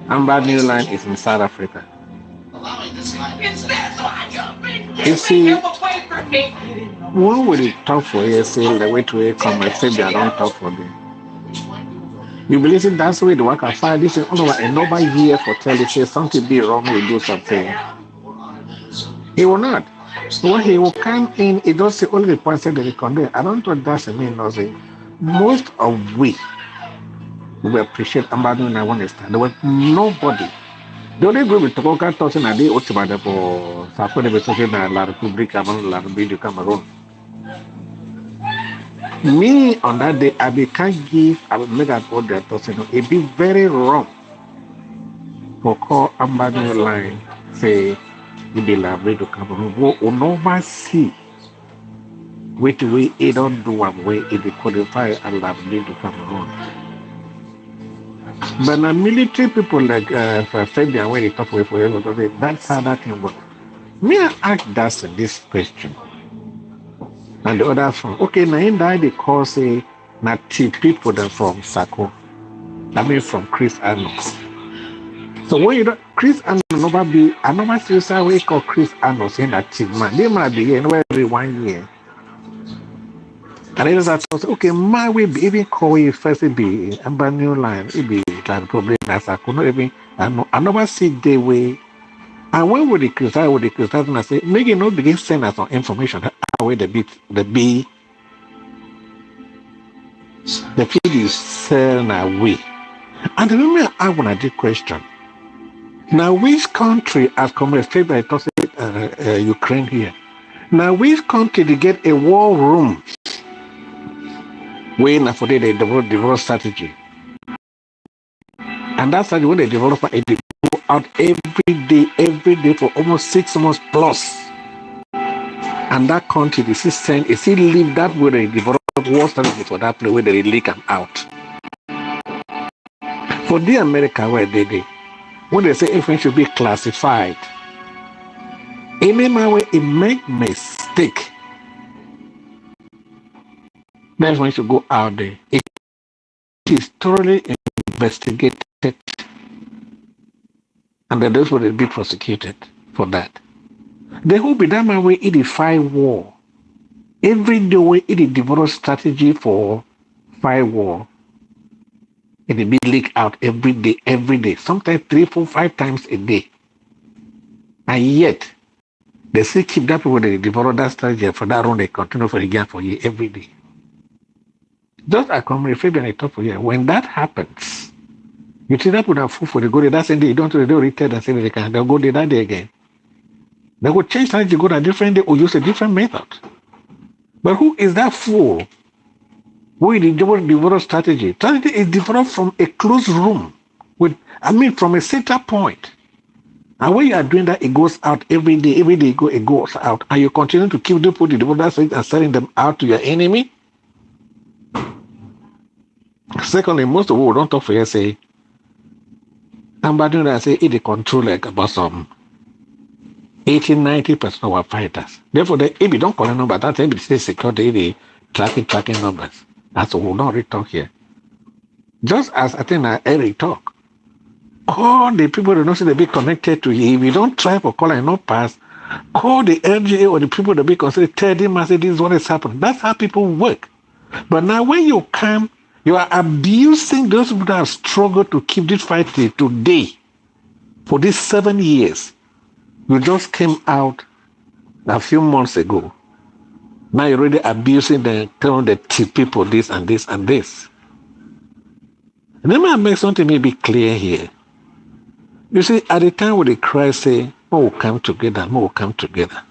Amber New Line is in South Africa. You see, when would they talk for here, say the way to comrade, say they don't talk for them. You believe in that's the way the work I find this all over and nobody here for tell you say something be wrong, you do something. He will not. So when he will come in, he don't say only the points that they condemn. I don't know what that's mean nothing. Most of we appreciate Ambazonian and one stand. There was nobody. The only group with Tokoka talking a day ultimately for Safari talking La Republica, La Republica Cameroon. Me on that day, I can't give, I will make that what they're talking. It be very wrong for call Ambazonian line, say, you be liable to Cameroon. What will never see which way it don't do one way it be qualify and liable to Cameroon. But now military people like Fabian, when they talk with for that's how that can work. Me I ask this question. And the other from okay, now in that they call say not people that from Sako. I mean from Chris Arnold. So when you don't Chris Arnold never be I never see say we call Chris Arnold saying that team man. They might be here every 1 year. And then I thought, okay, my way be even call it first be Ambazonian line, it be like probably as I could not even I never see the way. And when would the criticize and I say, make it not begin send us some information how the feed is selling away. And remember I want to question. Now which country as commemorated by Ukraine here? Now which country they get a war room when for they develop strategy? And that's how when they develop it, they go out every day for almost 6 months plus. And that country, they still leave that where they develop war strategy for that place where they leak them out. For the America where they when they say everything should be classified, any way it make mistake, that's when you should go out there. It is thoroughly investigated, and then those will be prosecuted for that. They will be that way it is fight war. Every day way it develop strategy for fight war. It will be leaked out every day, sometimes 3, 4, 5 times a day. And yet, they still keep that people they develop that strategy for that run they continue for again for you every day. Just like Fabian I talk for you, when that happens, you see that would have food for the go there, that's the day you don't return and say they'll go there that day again. They will change strategy, go to a different day or use a different method. But who is that fool? Who is the develop strategy? Strategy is developed from a closed room from a center point. And when you are doing that, it goes out every day it goes out. And you continue to keep the develop strategy and selling them out to your enemy. Secondly, most of the world don't talk for you say, Ambazonian say it control like about some 80-90% of our fighters. Therefore, if you don't call a number, that's if they secure the tracking numbers. That's what we'll not really talk here. Just as I think Eric talk, all the people that don't say they be connected to you, if you don't try for call and not pass, call the LGA or the people that be considered, tell them and say this is what has happened. That's how people work. But now when you come, you are abusing those people that have struggled to keep this fight today for these 7 years. You just came out a few months ago. Now you're already abusing them, telling the people this and this and this. And let me make something maybe clear here. You see, at the time when they cry, say, more will come together, more will come together.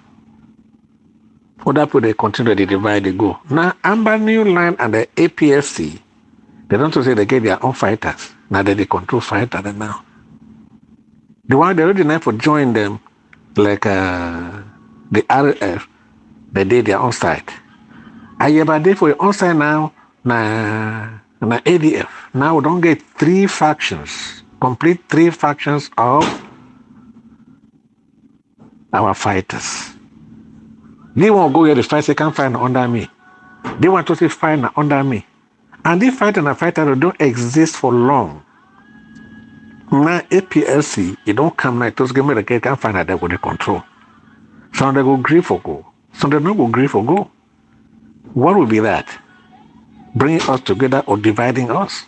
For that, they continue to divide, they go. Now, Ambazonian line and the APFC, they don't say they get their own fighters. Now they control fighters now. The one they already know for join them, like the RF, they did their own side. But they for your own side now, na ADF. Now we don't get 3 factions, complete 3 factions of our fighters. They won't go here to fight, they can't fight under me. They want to say fight under me. And this fight and a fighter don't exist for long. Now APLC, it don't come like those games that can't find out that with the control. Some they go agree for go. Some they don't go agree for go. What would be that? Bringing us together or dividing us?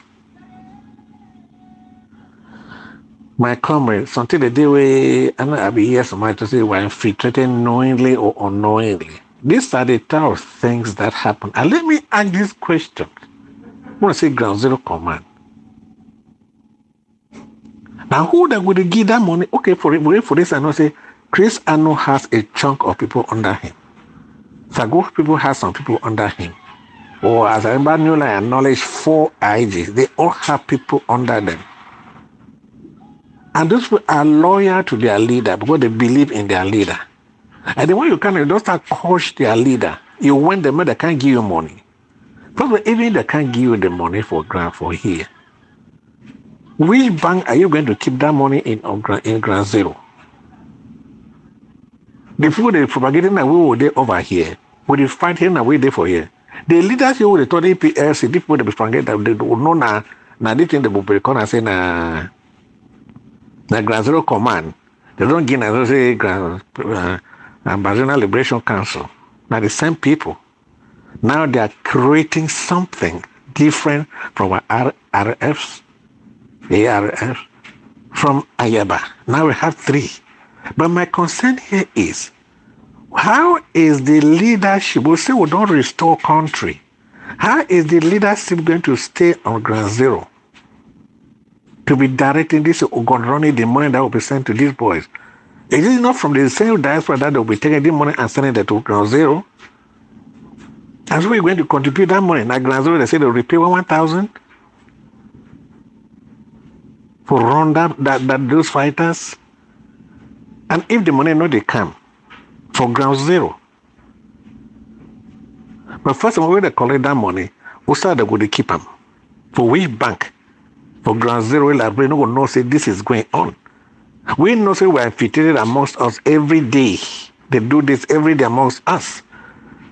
My comrades, until the day where I'll be here somebody to say we're infiltrated knowingly or unknowingly. These are the type of things that happen. And let me ask this question. I want to say ground zero command. Now who that would give that money? Okay, for this I know say Chris Arnold has a chunk of people under him. Sago people has some people under him. or as I remember, newly acknowledged 4 IGs. They all have people under them. And those people are loyal to their leader because they believe in their leader. And then when you don't start coach their leader, you want them, they can't give you money. But even they can't give you the money for grant for here. Which bank are you going to keep that money in Ground Zero? The people they propagating that we will there over here, will they fight here and we there for here? The leaders here will tell the PLC, the people they be propagating that they don't know now this thing they will be calling and say na Ground Zero Command. They don't give na say Ambazonian Liberation Council. Now the same people. Now they are creating something different from our RFs, ARF, from Ayaba. Now we have 3. But my concern here is, how is the leadership, we say we don't restore country, how is the leadership going to stay on Ground Zero to be directing this running the money that will be sent to these boys? It is not from the same diaspora that will be taking the money and sending it to Ground Zero. And so we're going to contribute that money. Now Ground Zero, they say they'll repay 1,000 for run those fighters. And if the money not they come for Ground Zero. But first of all, when they collect that money, we start to go to keep them. For which bank? For Ground Zero, we no know say this is going on. We know say we are infiltrated amongst us every day. They do this every day amongst us.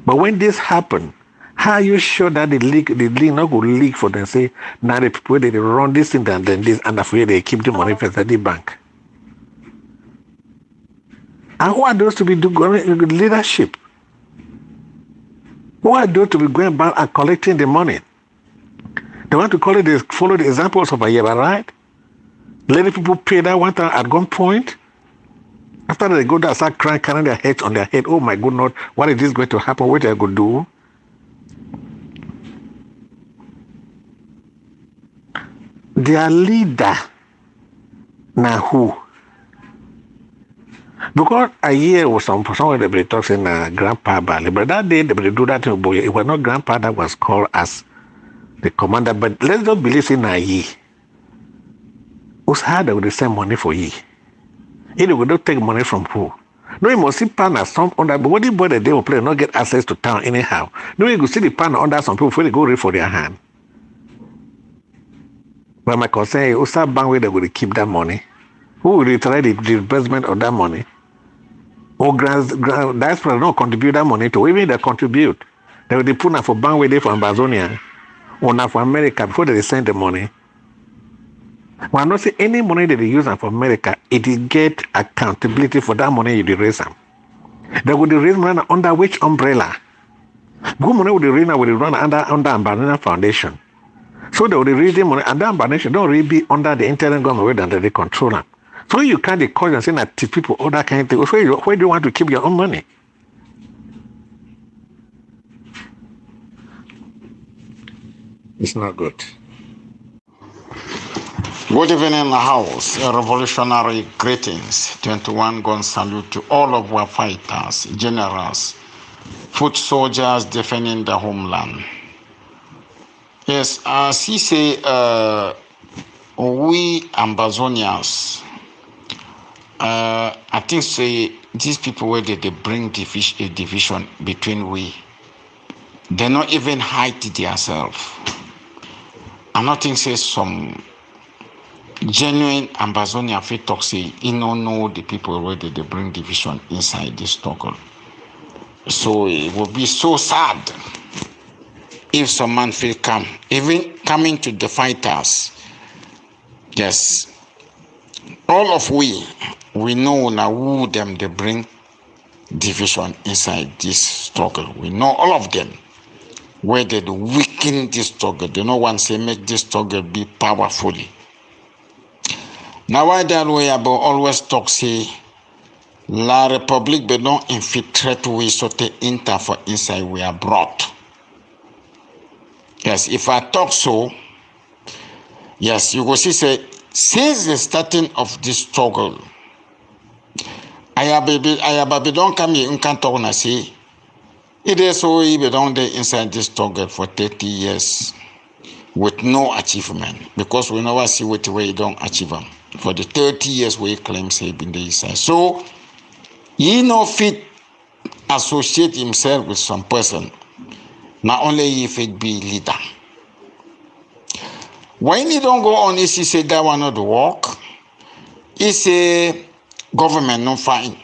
But when this happen, how are you sure that the leak not go leak for them? Say now the people they run this thing and then this, and after they keep the money first at the bank. And who are those to be doing leadership? Who are those to be going about and collecting the money? They want to follow the examples of Ayaba, right? Letting people pay that one time at gunpoint. After they go there and start crying, carrying their heads on their head. Oh my goodness, what is this going to happen? What are they going to do? Their leader, now who? Because a year was somewhere they talk saying Grandpa Bali, but that day they do that to boy. It was not Grandpa that was called as the commander, but let's not believe in a year. Who's hard with the same money for ye? If they will not take money from who? No, you must see partner some under, but what the boy they will play not get access to town anyhow. No, you could see the partner under some people before they go ready for their hand. But my concern is, who's that bank where they will keep that money? Who will retire the disbursement of that money? Or diaspora don't contribute that money to. Even if they contribute, they will put now for bank where they for Ambazonian or now for America before they send the money. When I not see any money that they use for America, it will get accountability for that money you raise them. They will raise money under which umbrella? Good money will raise will run under Ambazonian Foundation. So they will raise the money and that Ambazonian don't really be under the internal government under the controller. So you can't call and say that to people all that kind of thing. Where do you want to keep your own money? It's not good. Good evening in the house. Revolutionary greetings. 21 gun salute to all of our fighters, generals, foot soldiers defending the homeland. Yes, as he say, we Ambazonians, I think say these people where they bring a division between we. They not even hide themselves. I not think say some genuine Ambazonian fit talk say you don't know the people where they bring division inside this struggle. So it will be so sad if some man feel come, even coming to the fighters. Yes, all of we know now who them they bring division inside this struggle. We know all of them where they weaken this struggle. They no one say make this struggle be powerfully. Now why that way about always talk say La Republic be don't infiltrate we so they enter for inside we are brought. Yes, if I talk so, yes, you will see say since the starting of this struggle, I don't come here in Canton and say It is so we down there inside this struggle for 30 years with no achievement, because we never see what way you don't achieve them. For the 30 years we claim say been the inside. So he no fit associate himself with some person, not only if it be leader. When he don't go on, he say that one not work. He say government no fine.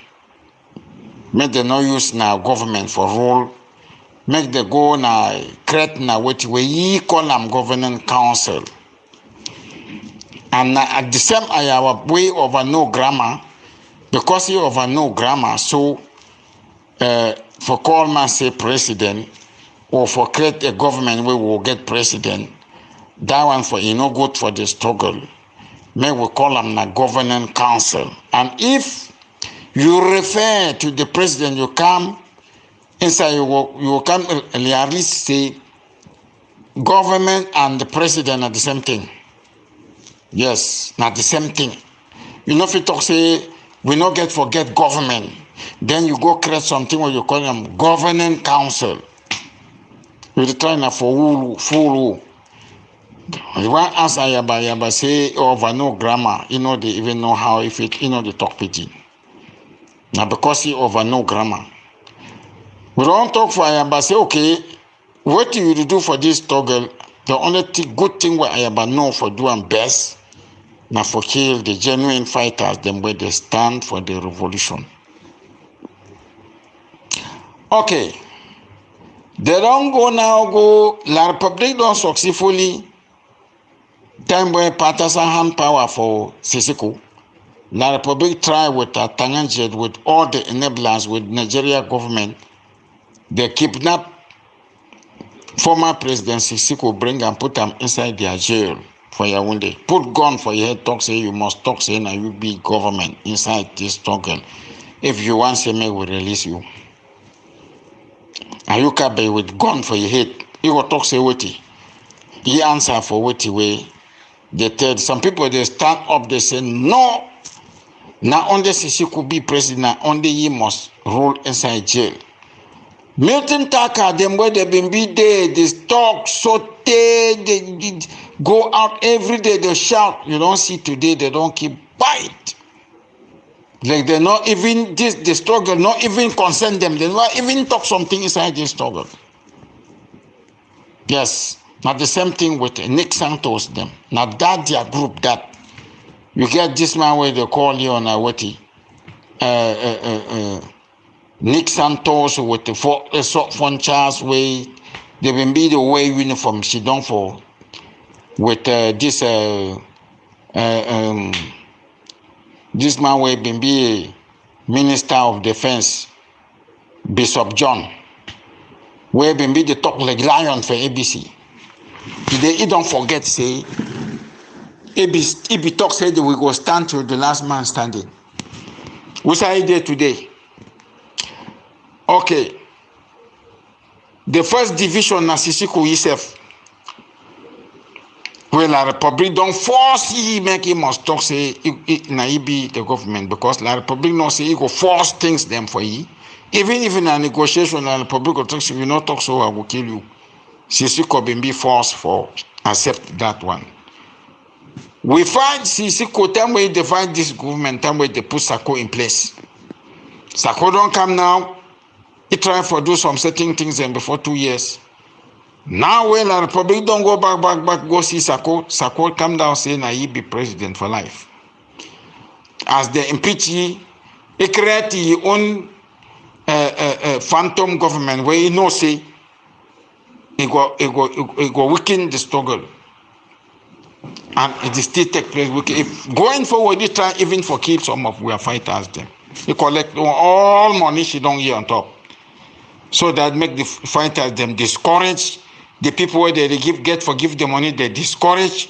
Make them no use now government for rule. Make them go now create now what we call them governing council. And at the same I have a way over no grammar, because he over no grammar, so for call man say president, or for create a government we will get president, that one for you know good for the struggle. May we call them the governing council. And if you refer to the president, you come inside, you come at least say government and the president are the same thing. Yes, not the same thing. You know if you talk say we not forget government, then you go create something where you call them governing council. You're trying for full. You want ask Ayaba say over no grammar, you know they even know how if it you know they talk pidgin. Now because he over no grammar. We don't talk for Ayaba say okay, what do you do for this struggle? The only good thing what Ayaba know for doing best, now for kill the genuine fighters, them where they stand for the revolution. Okay. They don't go now go La Republic don't successfully time where partisan hand power for Sisiko. La Republic try with a Tanganjet with all the enablers with Nigeria government. They kidnap former President Sisiko, bring and put them inside their jail for Yaoundé. Put gun for your head, talk say you must talk say now you be government inside this struggle. If you want say me will release you. And you can be with gun for your head. You will talk say what he answer for what way. They tell some people they stand up, they say no. Now only Sisi could be president, only he must rule inside jail. Milton Taka, them where they been be there, they talk, saute, they go out every day, they shout. You don't see today, they don't keep quiet. Like they not even this the struggle, not even concern them. They not even talk something inside this struggle. Yes, not the same thing with Nick Santos them. Now that their group that you get this man where they call you on a witty. Nick Santos with the phone Charles way they been be the way uniform she done for with this this man will be Minister of Defense, Bishop John, will be the top like lion for ABC. Today, he don't forget say, if talk said we go stand to the last man standing. What's I there today? Okay. The first division na Sisiko himself. Well, La Republic don't force he make him must talk say na he be the government because La Republic no say he go force things them for he. Even if in a negotiation La Republic go talk say you not talk so I will kill you. Sisiko be forced for accept that one. We find Sisiko time where they find this government time where they put Sako in place. Sako don't come now. He try for do some certain things and before 2 years. Now when La Republic don't go back, go see Sako. Sako come down say na he be president for life. As they impeach he create his own phantom government where he no say he go weaken the struggle. And it still take place. If going forward, he try even for kill some of our fighters them. He collect all money she don't hear on top. So that make the fighters them discourage. The people where they give the money, they discourage.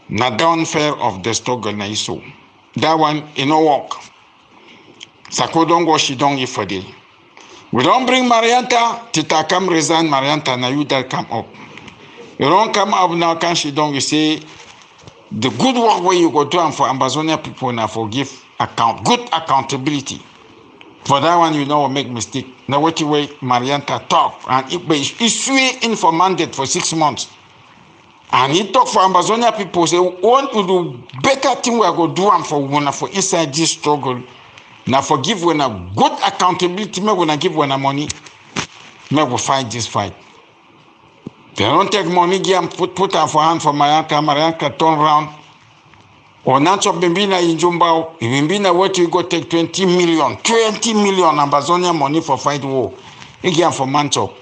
Not downfare of the struggle na iso. That one, it no work. Sako don't go, she don't give for day. We don't bring Marianta, Tita come resign Marianta, now you that come up. You don't come up now, can she don't, you say, the good work where you go do and for Ambazonian people now for give account, good accountability. For that one, you know, make mistake. Now what way Marianta talk and he sway in for mandate for 6 months. And he talk for Ambazonia people, say, want to do better thing we are going to do and for inside this struggle. Now forgive when a good accountability, me when I give when a money, me will fight this fight. They don't take money, give and put her for hand for Marianta turn around. Or Nancho Bimbina in Jumbao, Bimbina what you go take 20 million Ambazonia money for fight war. Again for Manchop.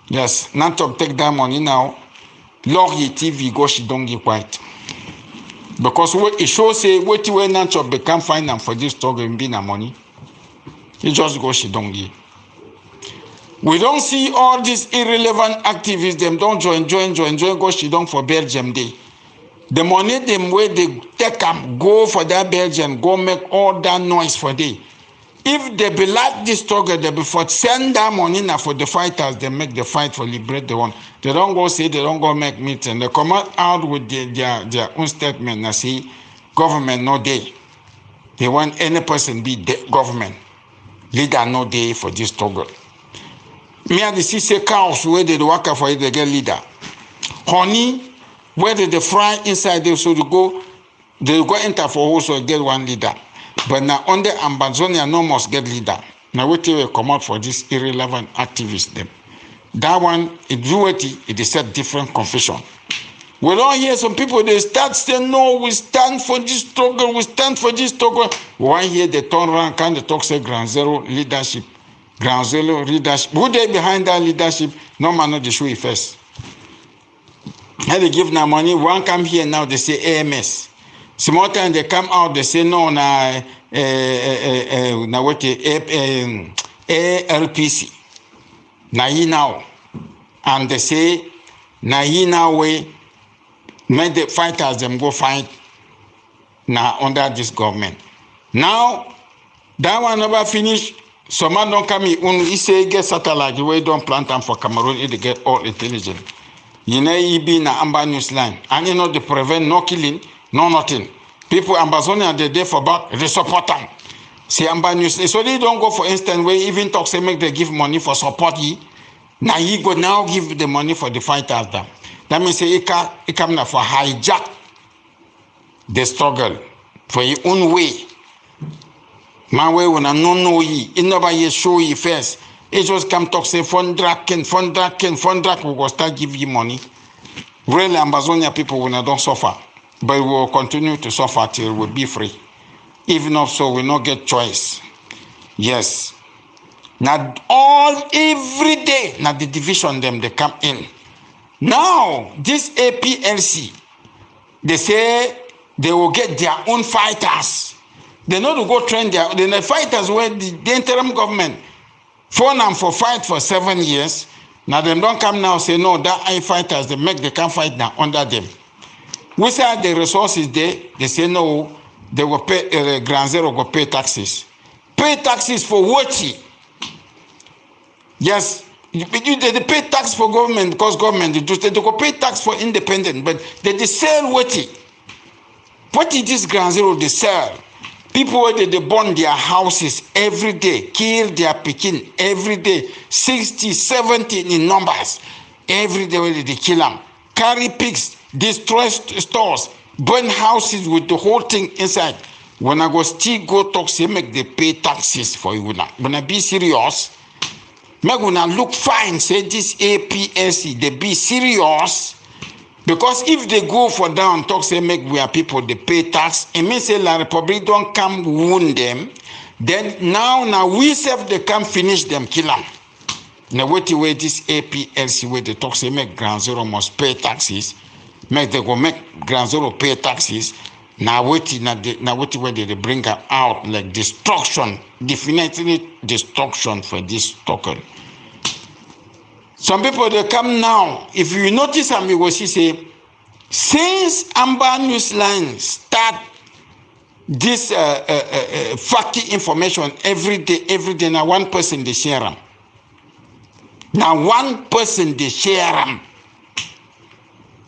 Yes, Nanchop take that money now. Log TV go she don't give white. Because what it shows say what you when Nanchop become find them for this struggle Bimbina money. He just go she don't give. We don't see all these irrelevant activists, them don't join, go she don't for Belgium Day. The money them where they take them, go for that Belgian, go make all that noise for day. If they be like this struggle, they be for send that money now for the fighters, they make the fight for liberate the one. They don't go say, they don't go make meeting. They come out with their own statement and say, government no day. They want any person be the government. Leader no day for this struggle. Me and the see cows where they work for it, they get leader. Honey, where they fry inside there, so they go enter for also get one leader. But now under Ambazonia, no must get leader. Now what will come out for this irrelevant activists them. That one, it do it is a different confession. We don't hear some people, they start saying, no, we stand for this struggle, we stand for this struggle. One here they turn around, kind of talk, say Ground Zero leadership. Ground Zero leadership. Who they behind that leadership? No man know the show it first. And they give now money, one come here now, they say AMS. Small time they come out, they say no, na what ALPC. Now. And they say, now way, make the fighters them go fight now under this government. Now, that one never finish. Some man don't come here, he say get satellite, the way don't plant them for Cameroon, they get all intelligent. You know, he be na Amba News line. And you know, they prevent no killing, no nothing. People Ambazonia, they there for back, they support them. See Amba News. So they don't go for instance where even talk say make they give money for support ye. Now he go now give the money for the fighters them. That means say he come now for hijack the struggle for your own way. My way when I don't know ye, it never ye show ye first. It just come talk say fund drag, we go start give you money. Really Ambazonia people will not don't suffer. But we will continue to suffer till we be free. Even if so, we not get choice. Yes. Now every day, now the division them they come in. Now this APLC, they say they will get their own fighters. They know to go train the fighters where the interim government phone them for fight for 7 years. Now them don't come now say no, that I fighters they can't fight now under them. We say the resources there, they say no, they will pay Ground Zero will pay taxes. Pay taxes for what? Yes, they pay tax for government because government they go pay tax for independent, but they sell what? What is this Ground Zero they sell? People where they burn their houses every day, kill their pikin every day, 60, 70 in numbers. Every day where they kill them. Carry pigs, destroy stores, burn houses with the whole thing inside. When I go still go talk, say make they pay taxes for you now. When I be serious, make when I look fine, say this APSC, they be serious. Because if they go for down, talk say make we are people, they pay tax, it means say La Republic don't come wound them, then now we self they come finish them, kill them. Now what way this APLC where they talk say make Ground Zero must pay taxes, make they go make Ground Zero pay taxes. Now what way they bring out like destruction, definitely destruction for this token. Some people they come now. If you notice, you will see say since Amba News line start this facky information every day. Now one person they share them. Now one person they share them.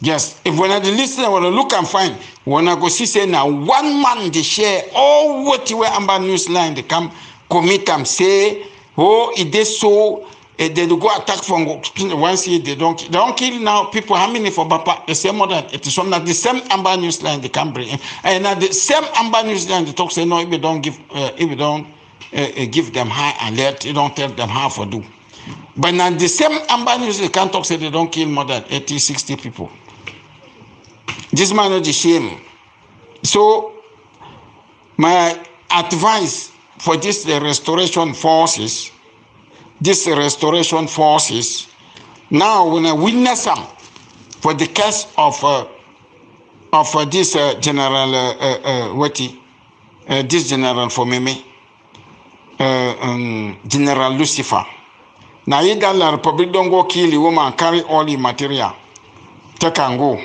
Yes, if when I listen, I want to look and find. When I go see say now one man they share all what you wear Amba News line they come commit them, say, oh, it is so, they go attack from once they don't kill now people. How many for Bapa? The same mother, it is from the same Amber News line they can bring. And now the same Amber News line they talk say no, if we don't give them high alert, you don't tell them how to do. But now the same Amber News they can't talk say they don't kill more than 80, 60 people. This man is the shame. So my advice for this restoration forces, now when I witness them for the case of this general this general for me, General Lucifer. Now either the Republic don't go kill the woman, carry all the material, take and go.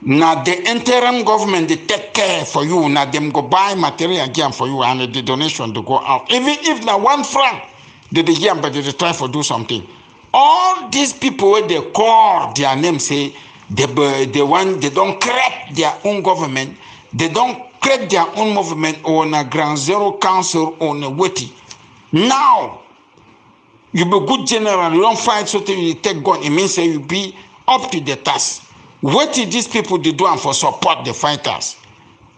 Now the interim government they take care for you. Now them go buy material again for you and the donation to go out. Even if na 1 franc they give, but they try to do something. All these people they call their name say they don't create their own government. They don't create their own movement on a Ground Zero Council on a witty. Now you be good general. You don't fight something. You take gun. It means say you be up to the task. What did these people do for support the fighters?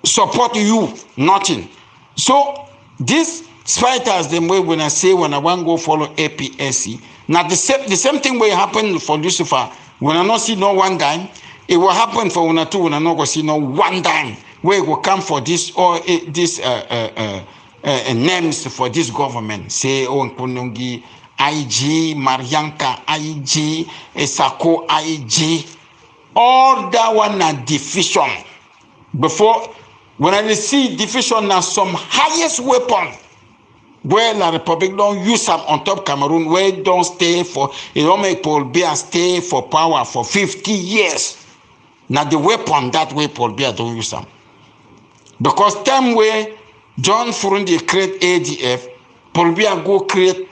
Support you, nothing. So these fighters, the way when I say when I want to go follow APSC, now the same thing will happen for Lucifer. When I not see no one dime, it will happen for one or two. When I not go see no one dime, where it will come for this or this names for this government. Say Nkunungi, IG, Marianka, IG, Esako, IG. All that one are division. Before, when I see division as some highest weapon, where the Republic don't use them on top Cameroon, where it don't stay for, it don't make Paul Biya stay for power for 50 years. Now the weapon, that way Paul Biya don't use them. Because time where John Furundi create ADF, Paul Biya go create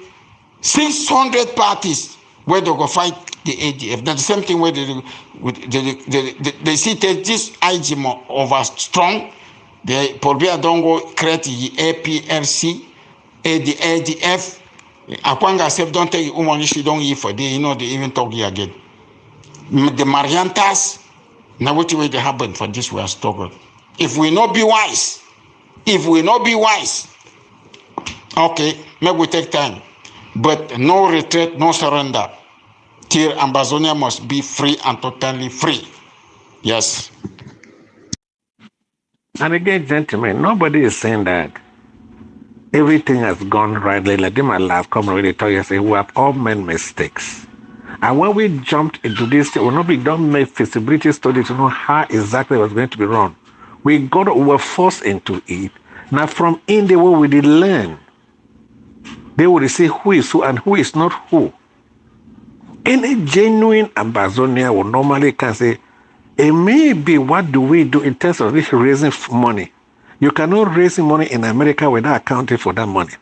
600 parties where they go fight the ADF. That's the same thing where they see that this IG more over strong. They probably don't go create the APRC, the ADF. Akwanga self don't take money she don't eat for day. You know they even talk here again. The Mariantas. Now what will happen for this we are struggle? If we not be wise, okay, maybe we take time, but no retreat, no surrender. Till Ambazonia must be free and totally free. Yes. And again, gentlemen, nobody is saying that everything has gone rightly. Like in my last comment, really tell you, say we have all made mistakes. And when we jumped into this, we don't make feasibility studies to know how exactly it was going to be run. We were forced into it. Now from India, where we did learn, they would see who is who and who is not who. Any genuine Ambazonia will normally can say, maybe what do we do in terms of raising money? You cannot raise money in America without accounting for that money.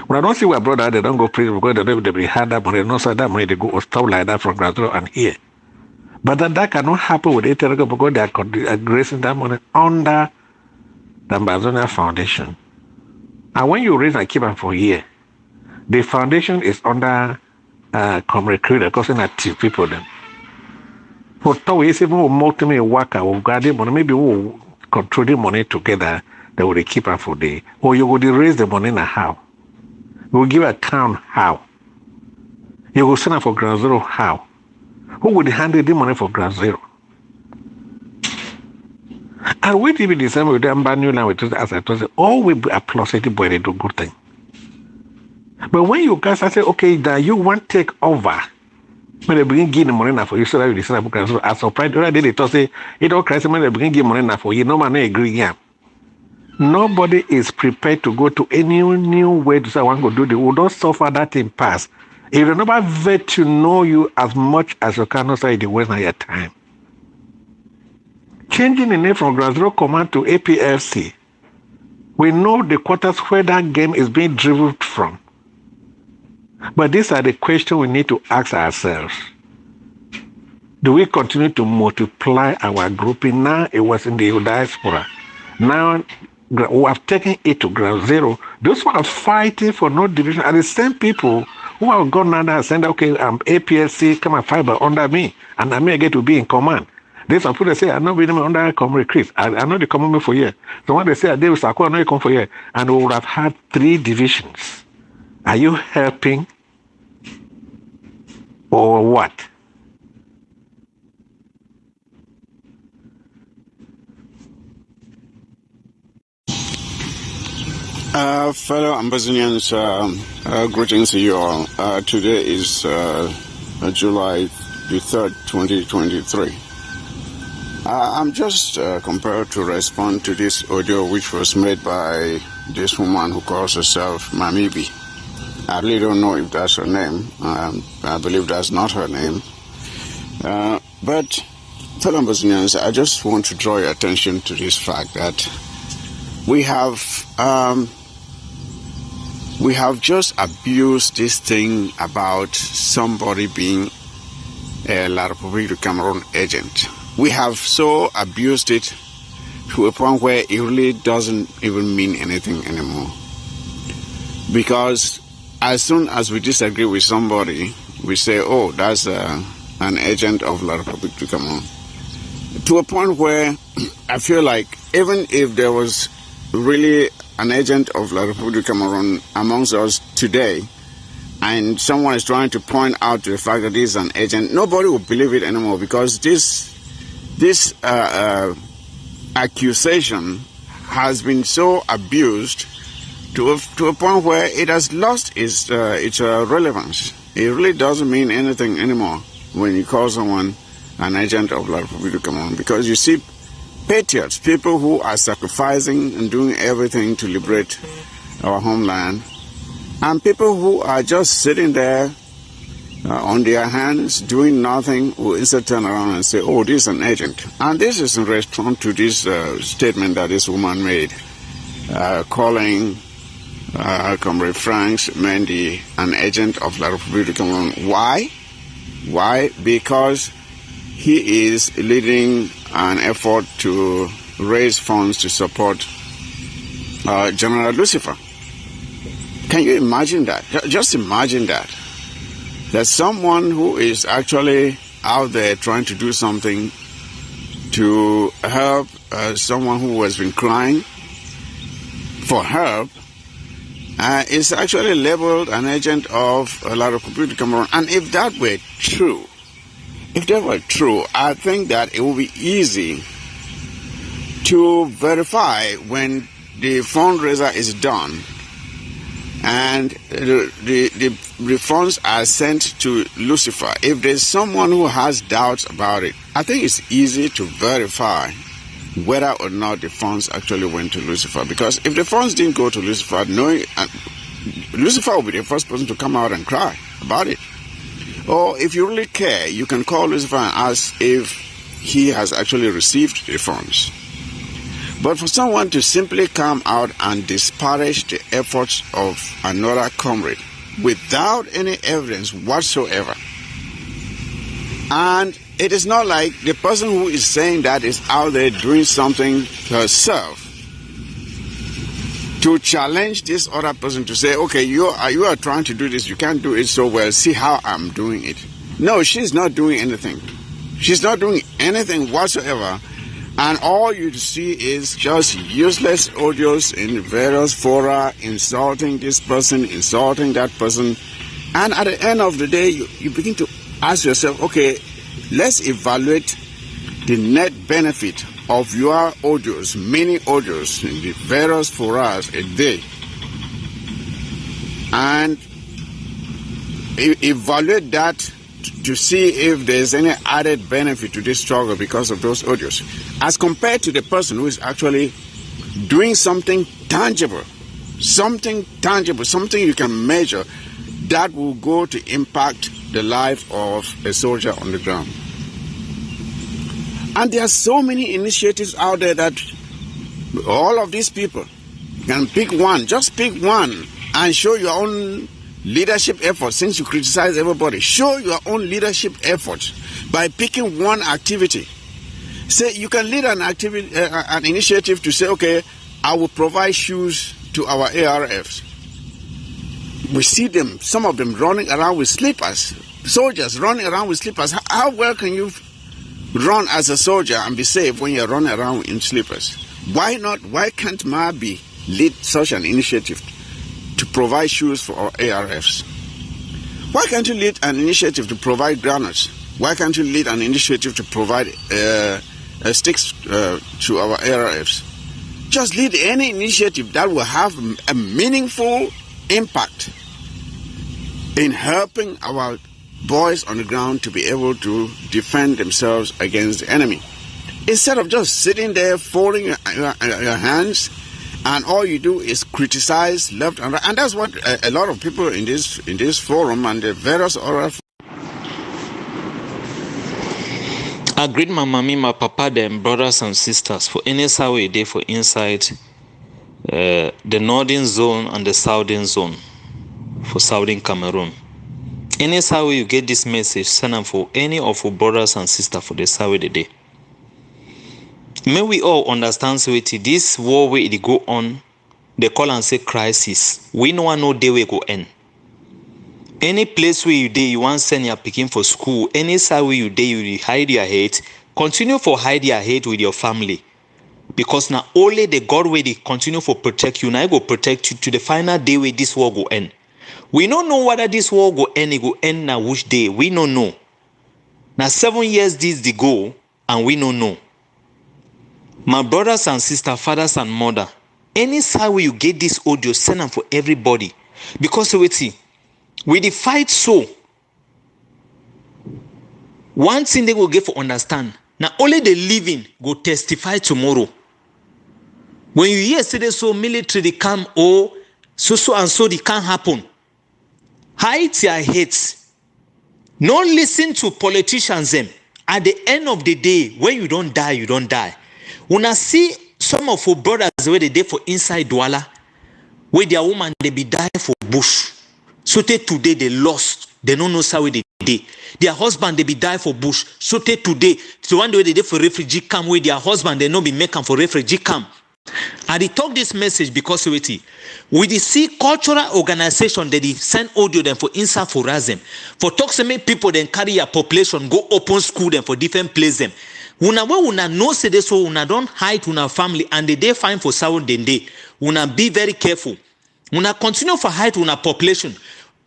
When I don't see where brother, they don't go prison because they had that money, no so that money they go or stuff like that from Brazil and here. But that cannot happen with it because they are raising that money under the Ambazonia Foundation. And when you raise and keep it for a year, the foundation is under Comrade Creator, because in active people then. For always even we'll multi worker or guardian money, maybe we'll control the money together, they will keep up for day. Or you would raise the money in a how. You will give account how. You will send up for Ground Zero how. Who would handle the money for Ground Zero? And we even December with them brand new language as I told you, all will be applauded by they do good thing. But when you guys say, okay, that you want to take over, when they begin giving money now for you, so that you decide to cancel. As surprised, they told say, it all crazy when they begin giving money now for you, no man agree. Yeah. Nobody is prepared to go to any new way to say, I want to do the, we don't suffer that in past. If you never vet to know you as much as you cannot say the waste of your time. Changing the name from Ground Zero Command to APFC, we know the quarters where that game is being driven from. But these are the questions we need to ask ourselves. Do we continue to multiply our grouping? Now it was in the diaspora. Now we have taken it to Ground Zero. Those who are fighting for no division are the same people who have gone under and said, okay, I'm APSC, come and fight under me, and I may get to be in command. There's some people that say, I'm not being under Comrade Chris. I know the command for here. So when they say, David Sako, I know you come for here, and we would have had 3 divisions. Are you helping or what? Fellow Ambazonians, greetings to you all. Today is July the 3rd, 2023. I'm just compelled to respond to this audio which was made by this woman who calls herself Mamibi. I really don't know if that's her name. I believe that's not her name. But, fellow Ambazonians, I just want to draw your attention to this fact that we have just abused this thing about somebody being a La République du Cameroon agent. We have so abused it to a point where it really doesn't even mean anything anymore. Because as soon as we disagree with somebody, we say, oh, that's an agent of La République du Cameroon. To a point where I feel like even if there was really an agent of La République du Cameroon amongst us today, and someone is trying to point out to the fact that this is an agent, nobody will believe it anymore, because this accusation has been so abused to a point where it has lost its relevance. It really doesn't mean anything anymore when you call someone an agent of La République du Cameroon, because you see patriots, people who are sacrificing and doing everything to liberate our homeland, and people who are just sitting there on their hands doing nothing will instead turn around and say, oh, this is an agent. And this is in response to this statement that this woman made, calling Comrade Franks Mendy an agent of La République du Cameroon. Why? Why? Because he is leading an effort to raise funds to support General Lucifer. Can you imagine that? Just imagine that. That someone who is actually out there trying to do something to help someone who has been crying for help is actually labeled an agent of La République du Cameroon. And if that were true, I think that it would be easy to verify when the fundraiser is done and the funds are sent to Lucifer. If there's someone who has doubts about it, I think it's easy to verify whether or not the funds actually went to Lucifer. Because if the funds didn't go to Lucifer, Lucifer will be the first person to come out and cry about it. Or if you really care, you can call Lucifer and ask if he has actually received the funds. But for someone to simply come out and disparage the efforts of another comrade without any evidence whatsoever, and it is not like the person who is saying that is out there doing something herself to challenge this other person to say, okay, you are trying to do this, you can't do it so well, see how I'm doing it. No, she's not doing anything. She's not doing anything whatsoever. And all you see is just useless audios in various fora, insulting this person, insulting that person. And at the end of the day, you begin to ask yourself, okay, let's evaluate the net benefit of your audios, many audios in the various forums a day. And evaluate that to see if there's any added benefit to this struggle because of those audios, as compared to the person who is actually doing something tangible, something you can measure that will go to impact the life of a soldier on the ground. And there are so many initiatives out there that all of these people can pick one, just pick one, and show your own leadership effort. Since you criticize everybody, show your own leadership effort by picking one activity. Say you can lead an activity, an initiative to say, okay, I will provide shoes to our ARFs. We see them, some of them running around with slippers, soldiers running around with slippers. How well can you run as a soldier and be safe when you're running around in slippers? Why not? Why can't MABI lead such an initiative to provide shoes for our ARFs? Why can't you lead an initiative to provide granates? Why can't you lead an initiative to provide sticks to our ARFs? Just lead any initiative that will have a meaningful impact in helping our boys on the ground to be able to defend themselves against the enemy. Instead of just sitting there folding your hands, and all you do is criticize left and right. And that's what a lot of people in this forum and the various other. I greet my mommy, my papa, them brothers and sisters for any way day for inside the northern zone and the southern zone for southern Cameroon. Any way you get this message, send them for any of our brothers and sisters for the Sawi day. May we all understand so this war where it go on, they call and say crisis. We no one know day we go end. Any place where you day, you want send your picking for school. Any side where you day, you hide your hate. Continue for hide your hate with your family, because now only the God way they continue for protect you. Now go protect you to the final day where this war go end. We don't know whether this war go end. It go end now which day. We don't know. Now 7 years this the go, and we don't know. My brothers and sisters, fathers and mother, any side where you get this audio, send them for everybody, because we the fight so. One thing they will get for understand. Now only the living go testify tomorrow. When you hear say so military they come so and so they can't happen. Hide your heads. Not listen to politicians them. At the end of the day, when you don't die, you don't die. When I see some of our brothers where they for inside Douala, where their woman they be die for bush. So today they lost. They don't know how they did. Their husband they be die for bush. So today, so one day they did for refugee camp where their husband they no be making for refugee camp. And they talk this message because we see cultural organization that they send audio them for inside for them. For talk to me people then carry a population go open school them for different places them. Una know say this so una don't hide una family and they find for sound then day. Una be very careful. Una continue for hide una population.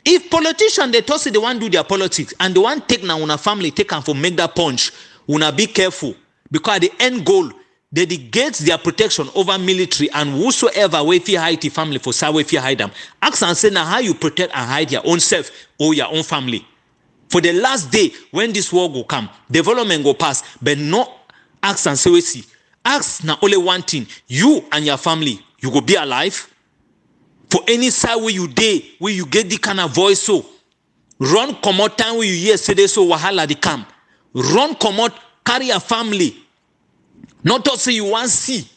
If politicians they toss they want do their politics and they want take now una family take and for make that punch, una be careful because the end goal they get their protection over military and whosoever way if you hide the family for say if you hide them. Ask and say now how you protect and hide your own self or your own family. For the last day when this war go come, development go pass, but no ask and say we see. Ask now only one thing: you and your family, you go be alive. For any side where you day, where you get the kind of voice so, run come out time where you hear say this so wahala the camp. Run come out, carry a family. Not to say you want see.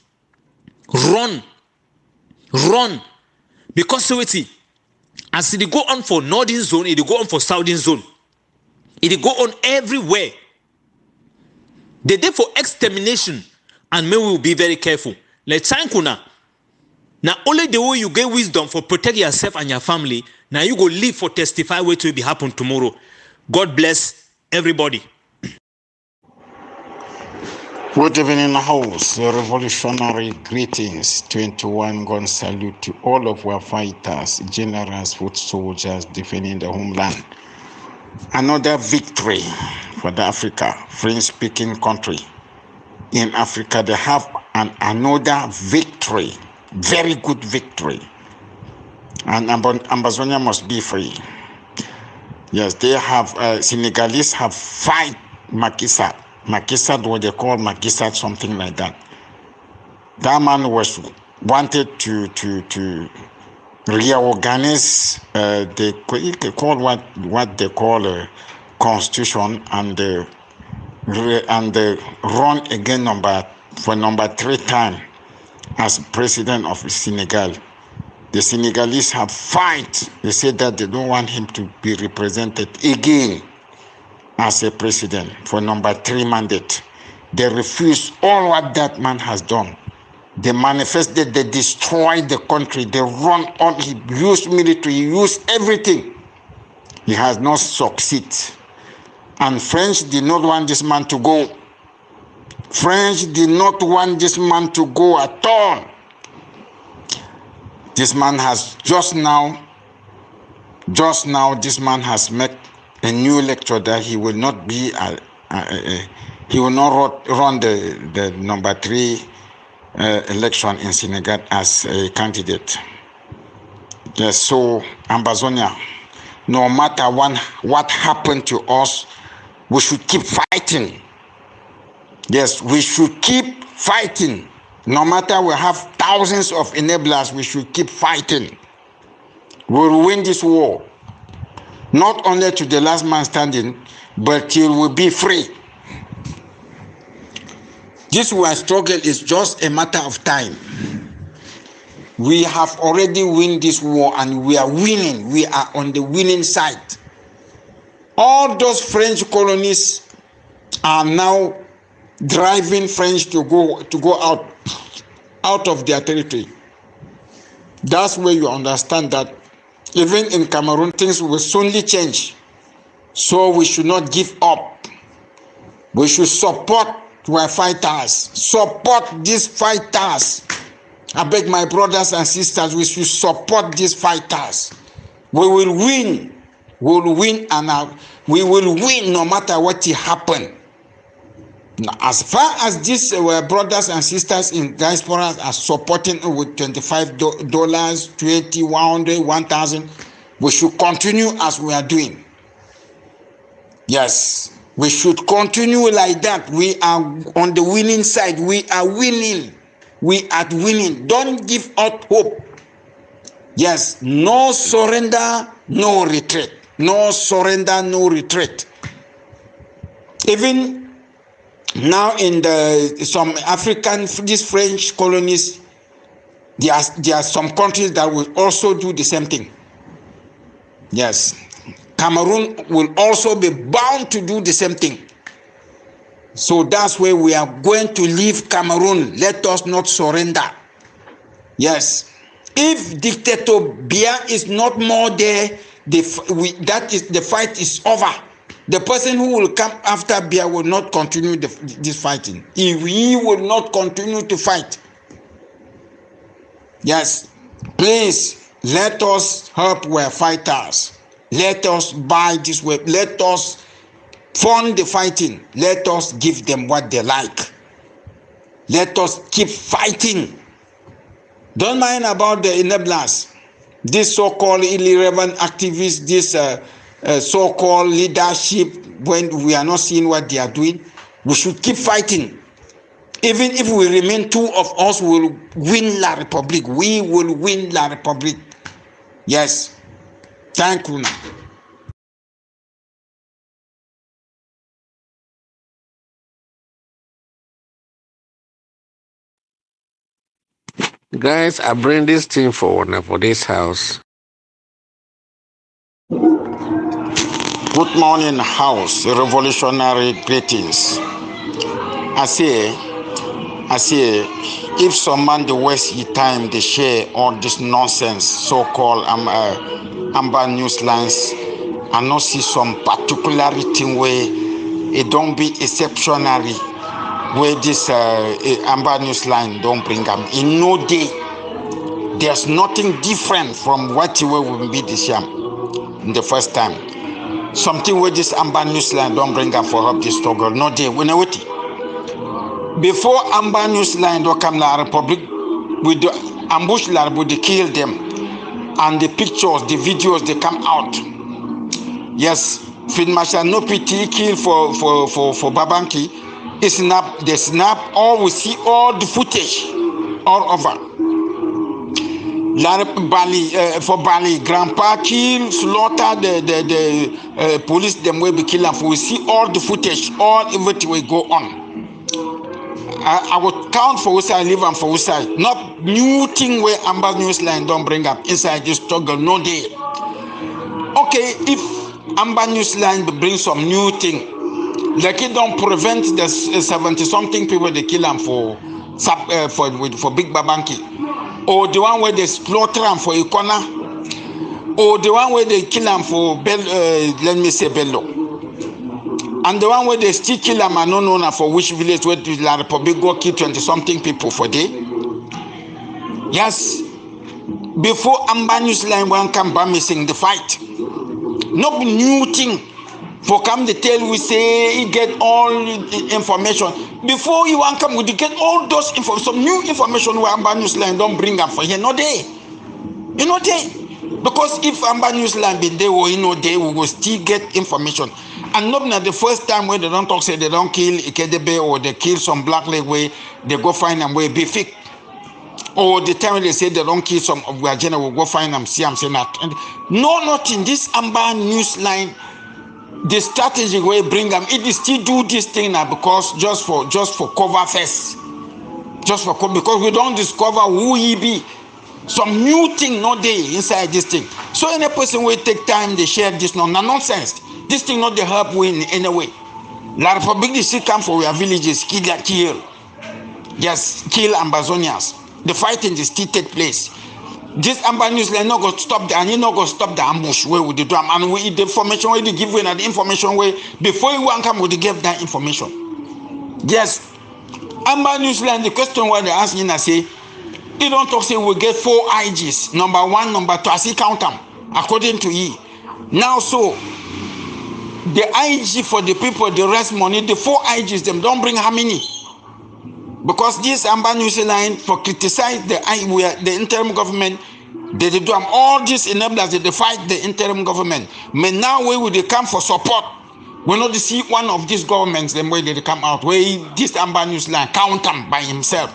Run. Because so as it go on for northern zone, it go on for southern zone. It go on everywhere. They there for extermination, and may we will be very careful. Let's thank you now. Now only the way you get wisdom for protect yourself and your family, now you go live for testify what will be happen tomorrow. God bless everybody. Good evening, house. Revolutionary greetings. 21 gun salute to all of our fighters, generals, foot soldiers defending the homeland. Another victory for the Africa, French-speaking country. In Africa, they have another victory. Very good victory. And Ambazonia must be free. Yes, they have, Senegalese have fight Macky-Sall. Macky-Sall, what they call Macky-Sall, something like that. That man was wanted to reorganize, they call what they call a constitution and run again number 3 time as president of Senegal. The Senegalese have fight. They said that they don't want him to be represented again as a president for number 3 mandate. They refuse all what that man has done. They manifested, they destroyed the country, they run on, he used military, he used everything. He has not succeeded. And French did not want this man to go. French did not want this man to go at all. This man has just now, this man has made a new lecture that he will not be, he will not run the number 3 election in Senegal as a candidate. Yes, so Ambazonia, no matter what happened to us, we should keep fighting. Yes, we should keep fighting. No matter we have thousands of enablers, we should keep fighting. We'll win this war. Not only to the last man standing, but till we be free. This war struggle is just a matter of time. We have already won this war and we are winning. We are on the winning side. All those French colonies are now driving French to go out of their territory. That's where you understand that even in Cameroon things will soonly change. So we should not give up. We should support our fighters. Support these fighters. I beg my brothers and sisters, we should support these fighters. We will win. We will win, and we will win no matter what will happen. Now, as far as these brothers and sisters in diaspora are supporting with $25, $20, $100, $1,000, we should continue as we are doing. Yes, we should continue like that. We are on the winning side. We are winning. We are winning. Don't give up hope. Yes, no surrender, no retreat. No surrender, no retreat. Even now in some African, these French colonies, there are some countries that will also do the same thing. Yes, Cameroon will also be bound to do the same thing. So that's where we are going to leave Cameroon. Let us not surrender. Yes, if dictator Biya is not more there, the fight is over. The person who will come after Biya will not continue this fighting. He will not continue to fight. Yes, please let us help our fighters. Let us buy this way. Let us fund the fighting. Let us give them what they like. Let us keep fighting. Don't mind about the enablers. These so-called irrelevant activists, this so-called leadership, when we are not seeing what they are doing, we should keep fighting. Even if we remain, 2 of us will win La Republique. We will win La Republique. Yes. Thank you. Guys, I bring this thing forward for this house. Good morning, house. Revolutionary greetings. I say, if some man they waste your time, they share all this nonsense, so-called Amber news lines, and not see some particularity where it don't be exceptionally, where this Amber news line don't bring them. In no day, there's nothing different from what you will be this year, in the first time. Something where this Amber news line don't bring up for help this struggle. No day. We know it. Before Amber news line don't come La Republic, we do ambush La Republic, they kill them, and the pictures, the videos, they come out. Yes, Field Marshal no pity kill for Babanki. It's they snap. All we see all the footage all over. For Bali, Grandpa kill, slaughter the police, them will be killed. We see all the footage, all everything will go on. I would count for which I live and for which I not new thing where Amber news line don't bring up inside this struggle, no day. Okay, if Amber news line bring some new thing, like it don't prevent the 70-something people they kill them for for Big Babanki, or the one where they slaughter him for Ikona, or the one where they kill him for let me say Bello, and the one where they still kill him and no know for which village where the La Republic go kill 20-something people for day. Yes, before Ambazonian line one come by missing the fight. No new thing. For come the tell we say he get all the information. Before you want come, we get all those some new information where Ambazonian line don't bring up for here. No day. You know day. Because if Ambazonian line been there or you know day, we will still get information. And not the first time when they don't talk, say they don't kill Ikedebe or they kill some black leg way, they go find them where be fake. Or the time they say they don't kill some of their general, will go find them, see I'm saying that. And no, nothing. This Ambazonian line. The strategy way bring them, it is still do this thing now because just for cover first, because we don't discover who he be. Some new thing not there inside this thing. So any person will take time they share this nonsense. This thing not the help we in any way. La Republic they still come for our villages, kill. Yes, kill Ambazonians. The fighting is still take place. This Ambazonian line not going to stop the, and you not going to stop the ambush where we do them, and we the information where they give you the information where before you want come we give that information. Yes, Ambazonian line. The question where they ask you now say, they don't talk say we get 4 IGs, number 1, number 2. I see count them according to E. Now so the IG for the people the rest money the 4 IGs them don't bring how many? Because this Ambazonian line for criticize the interim government, they do them all these enablers, they fight the interim government. But now where will they come for support? We not see one of these governments, them way they come out, where this Ambazonian line count them by himself.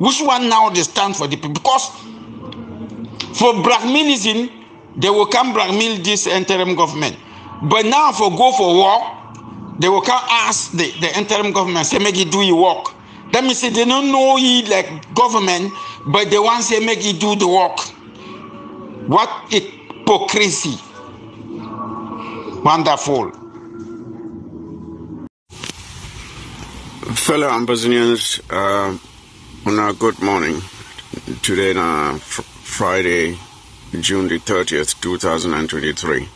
Which one now they stand for the people? Because for blackmailism, they will come blackmail this interim government. But now for go for war, they will come ask the interim government, say make it do your work. That means they don't know he like government, but they want to say make it do the work. What hypocrisy. Wonderful. Fellow Ambazonians, on a good morning. Today, Friday, June the 30th, 2023.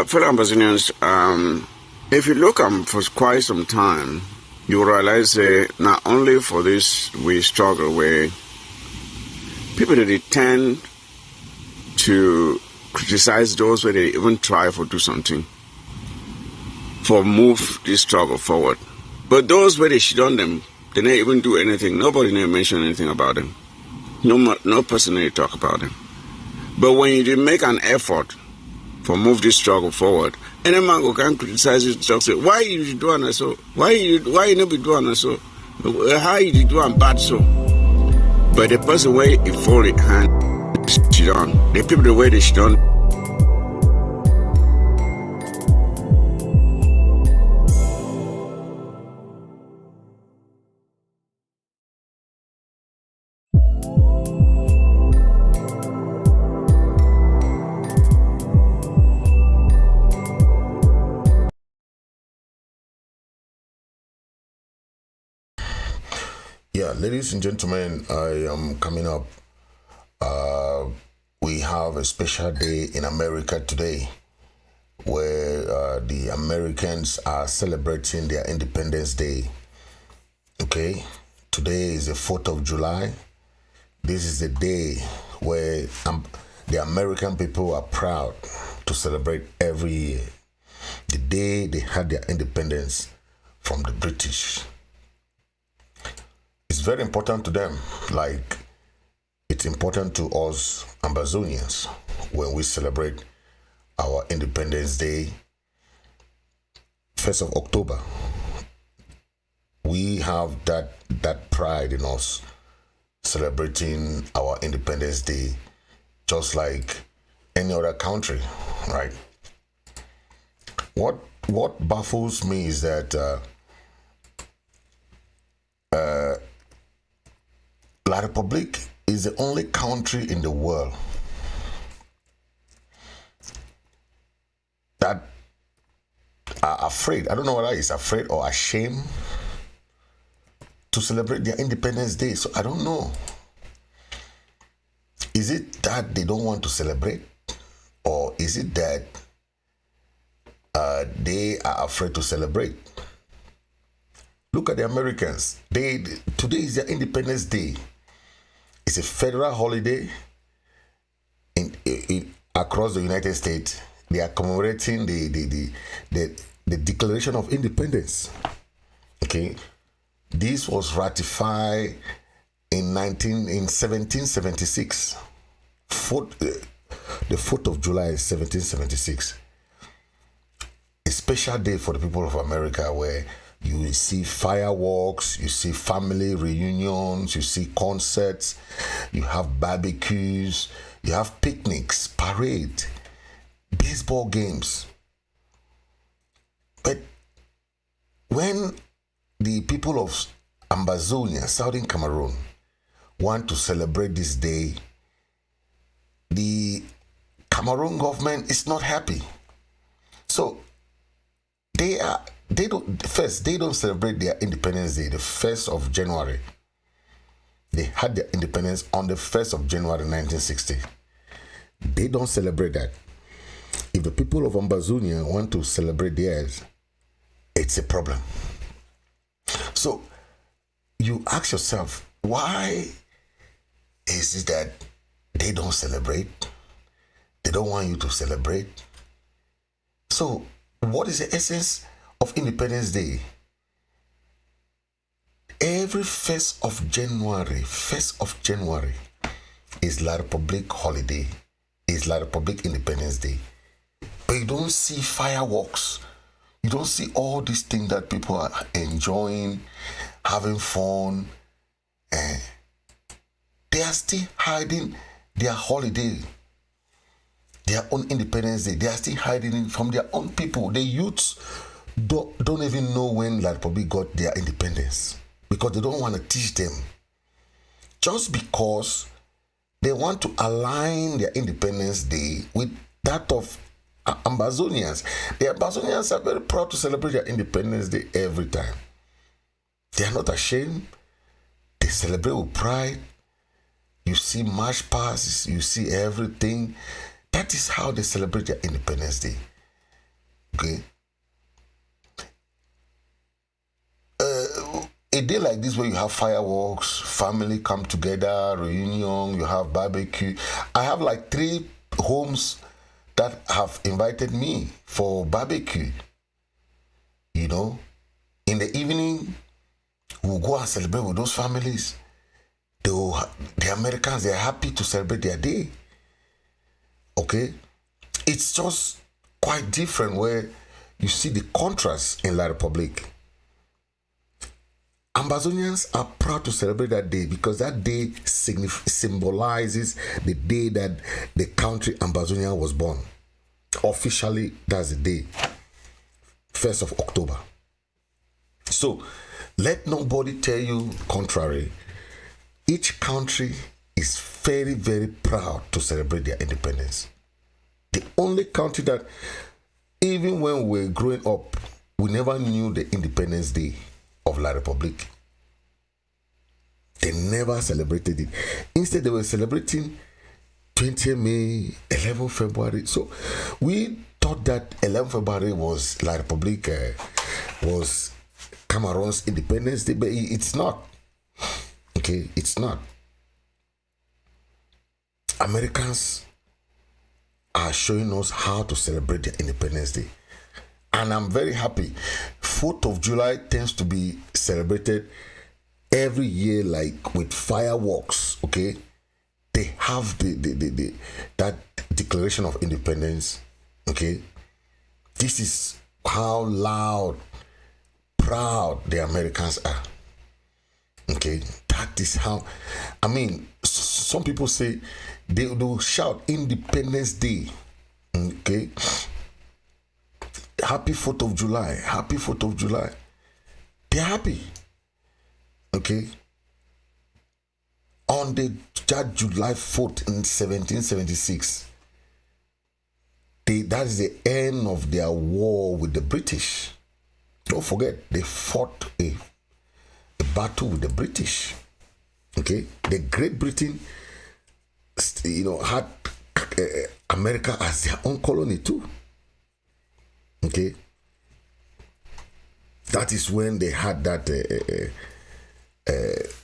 Fellow Ambazonians, if you look for quite some time, you realize not only for this we struggle where people that they tend to criticize those where they even try for do something for move this struggle forward. But those where they shit on them, they don't even do anything. Nobody never mention anything about them. No person they talk about them. But when you make an effort for move this struggle forward, any man who can criticize it, talk say, why you doing so? Why you not be doing so? How you doing bad so? But the person where he fold it hand shit on, the people the way they shit on. Yeah, ladies and gentlemen, I am coming up. We have a special day in America today where the Americans are celebrating their Independence Day. Okay, today is the 4th of July. This is the day where the American people are proud to celebrate every year. The day they had their independence from the British. It's very important to them, like it's important to us Ambazonians when we celebrate our Independence Day, 1st of October. We have that pride in us celebrating our Independence Day just like any other country, right? What baffles me is that La Republic is the only country in the world that are afraid. I don't know whether it's afraid or ashamed to celebrate their Independence Day. So I don't know. Is it that they don't want to celebrate? Or is it that they are afraid to celebrate? Look at the Americans. Today is their Independence Day. It's a federal holiday across the United States. They are commemorating the Declaration of Independence. Okay, this was ratified in 1776. The 4th of July, 1776. A special day for the people of America, where you see fireworks, you see family reunions, you see concerts, you have barbecues, you have picnics, parade, baseball games. But when the people of Ambazonia, southern Cameroon, want to celebrate this day, the Cameroon government is not happy. So they don't celebrate their Independence Day the 1st of January. They had their independence on the 1st of January 1960. They don't celebrate that. If the people of Ambazonia want to celebrate theirs, it's a problem. So you ask yourself, why is it that they don't celebrate? They don't want you to celebrate. So what is the essence of Independence Day? Every 1st of January is La Republique holiday, is La Republique Independence Day. But you don't see fireworks. You don't see all these things that people are enjoying, having fun. They are still hiding their holiday, their own Independence Day. They are still hiding it from their own people. The youths don't even know when La Republique got their independence, because they don't want to teach them. Just because they want to align their Independence Day with that of Ambazonians. The Ambazonians are very proud to celebrate their Independence Day every time. They are not ashamed. They celebrate with pride. You see march passes, you see everything. That is how they celebrate their Independence Day. Okay? A day like this, where you have fireworks, family come together, reunion, you have barbecue. I have like 3 homes that have invited me for barbecue. You know, in the evening, we'll go and celebrate with those families. The Americans, they're happy to celebrate their day. Okay? It's just quite different, where you see the contrast in La Republique. Ambazonians are proud to celebrate that day, because that day symbolizes the day that the country Ambazonia was born. Officially, that's the day, 1st of October. So, let nobody tell you contrary. Each country is very, very proud to celebrate their independence. The only country that, even when we were growing up, we never knew the Independence Day of La Republique. They never celebrated it. Instead, they were celebrating 20 May, 11 February. So we thought that 11 February was La Republique, was Cameroon's Independence Day, but it's not. Okay, it's not. Americans are showing us how to celebrate their Independence Day. And I'm very happy. 4th of July tends to be celebrated every year, like with fireworks. Okay, they have that Declaration of Independence. Okay, this is how loud, proud the Americans are. Okay, that is how. I mean, some people say they will shout Independence Day. Okay. Happy 4th of July, happy 4th of July. They're happy. Okay. On that July 4th in 1776, that is the end of their war with the British. Don't forget, they fought a battle with the British. Okay, the Great Britain, had America as their own colony too. Okay, that is when they had that.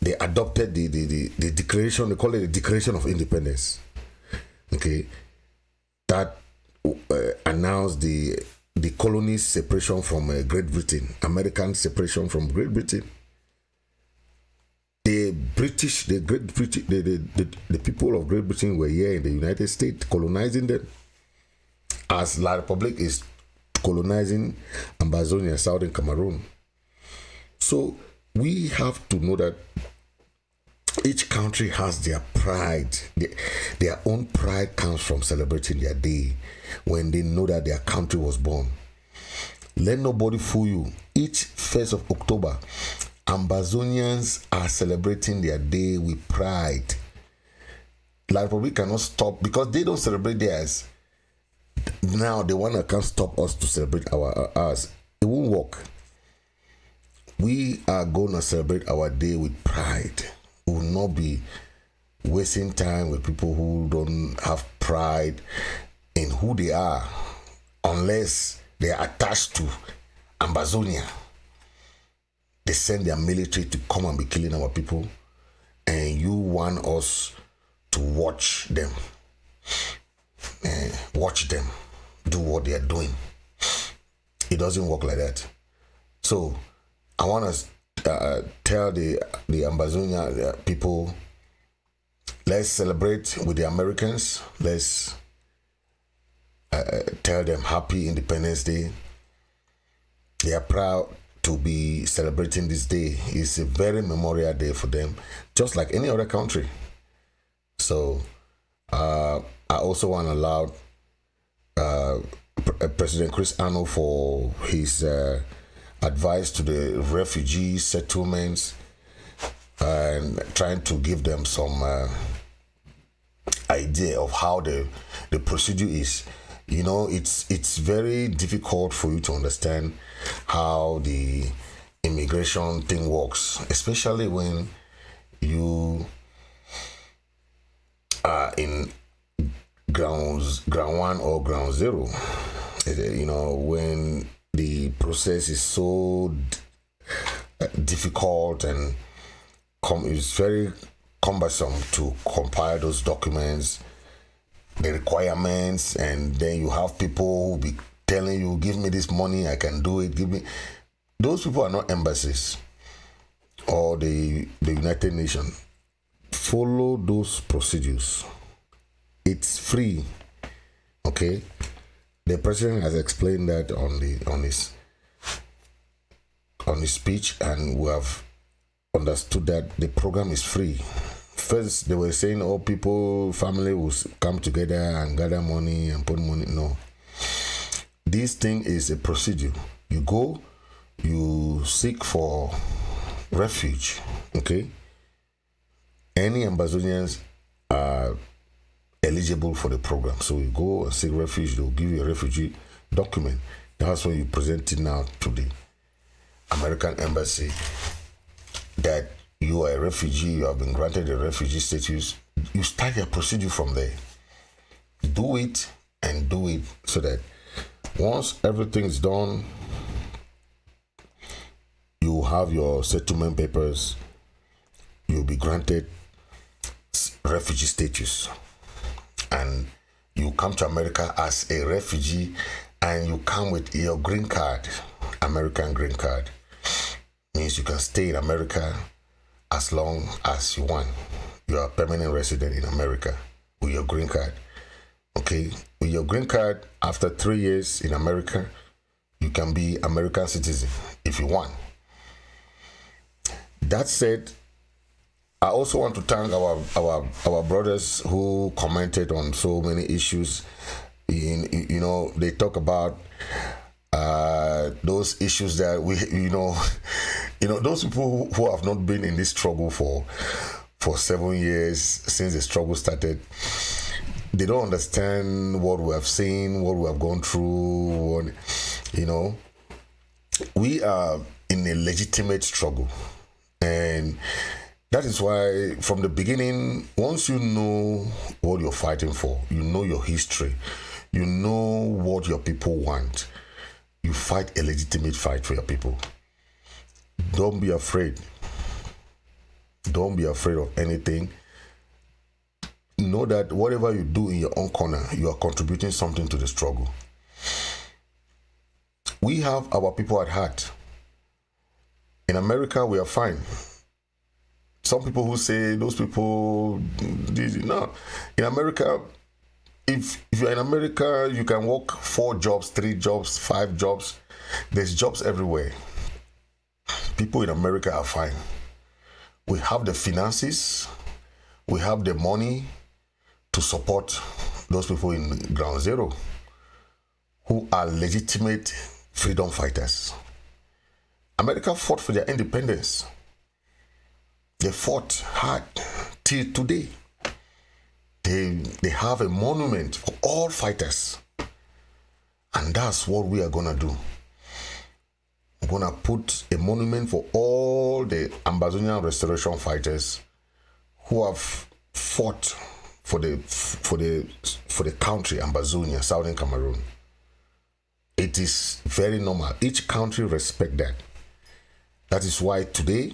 They adopted the declaration. They call it the Declaration of Independence. Okay, that announced the colony's separation from Great Britain, American separation from Great Britain. The people of Great Britain were here in the United States, colonizing them, as La Republic is colonizing Ambazonia, southern Cameroon. So we have to know that each country has their pride. Their own pride comes from celebrating their day when they know that their country was born. Let nobody fool you. Each 1st of October, Ambazonians are celebrating their day with pride. La Republic cannot stop because they don't celebrate theirs. Now they want to come stop us to celebrate ours. It won't work. We are going to celebrate our day with pride. We will not be wasting time with people who don't have pride in who they are unless they are attached to Ambazonia. They send their military to come and be killing our people, and you want us to watch them. Watch them do what they are doing. It doesn't work like that. So I want to tell the Ambazonia people, let's celebrate with the Americans. Let's tell them Happy Independence Day. They are proud to be celebrating this day. It's a very memorial day for them, just like any other country. So I also want to allow President Chris Ano for his advice to the refugee settlements and trying to give them some idea of how the procedure is. It's very difficult for you to understand how the immigration thing works, especially when you are in ground one or ground zero. When the process is so difficult and it's very cumbersome to compile those documents, the requirements, and then you have people who be telling you, give me this money, I can do it, give me. Those people are not embassies or the United Nations. Follow those procedures. It's free. Okay? The president has explained that on his speech, and we have understood that the program is free. First, they were saying, family will come together and gather money and put money. No. This thing is a procedure. You go, you seek for refuge. Okay? Any Ambazonians are eligible for the program. So you go and seek refuge, they'll give you a refugee document. That's when you present it now to the American embassy that you are a refugee, you have been granted a refugee status. You start your procedure from there. Do it and do it so that once everything is done, you have your settlement papers, you'll be granted refugee status. And you come to America as a refugee and you come with your green card, American green card. Means you can stay in America as long as you want. You are a permanent resident in America with your green card. Okay? With your green card, after 3 years in America, you can be American citizen if you want. That said, I also want to thank our brothers who commented on so many issues. They talk about those issues that those people who have not been in this struggle for 7 years since the struggle started. They don't understand what we have seen, what we have gone through. We are in a legitimate struggle. And that is why from the beginning, once you know what you're fighting for, you know your history, you know what your people want, you fight a legitimate fight for your people. Don't be afraid. Don't be afraid of anything. Know that whatever you do in your own corner, you are contributing something to the struggle. We have our people at heart. In America, we are fine. Some people who say those people, no. In America, if you're in America, you can work 4 jobs, 3 jobs, 5 jobs. There's jobs everywhere. People in America are fine. We have the finances, we have the money to support those people in ground zero who are legitimate freedom fighters. America fought for their independence. They fought hard till today. They have a monument for all fighters. And that's what we are going to do. We're going to put a monument for all the Ambazonian restoration fighters who have fought for the country, Ambazonia, Southern Cameroon. It is very normal. Each country respects that. That is why today,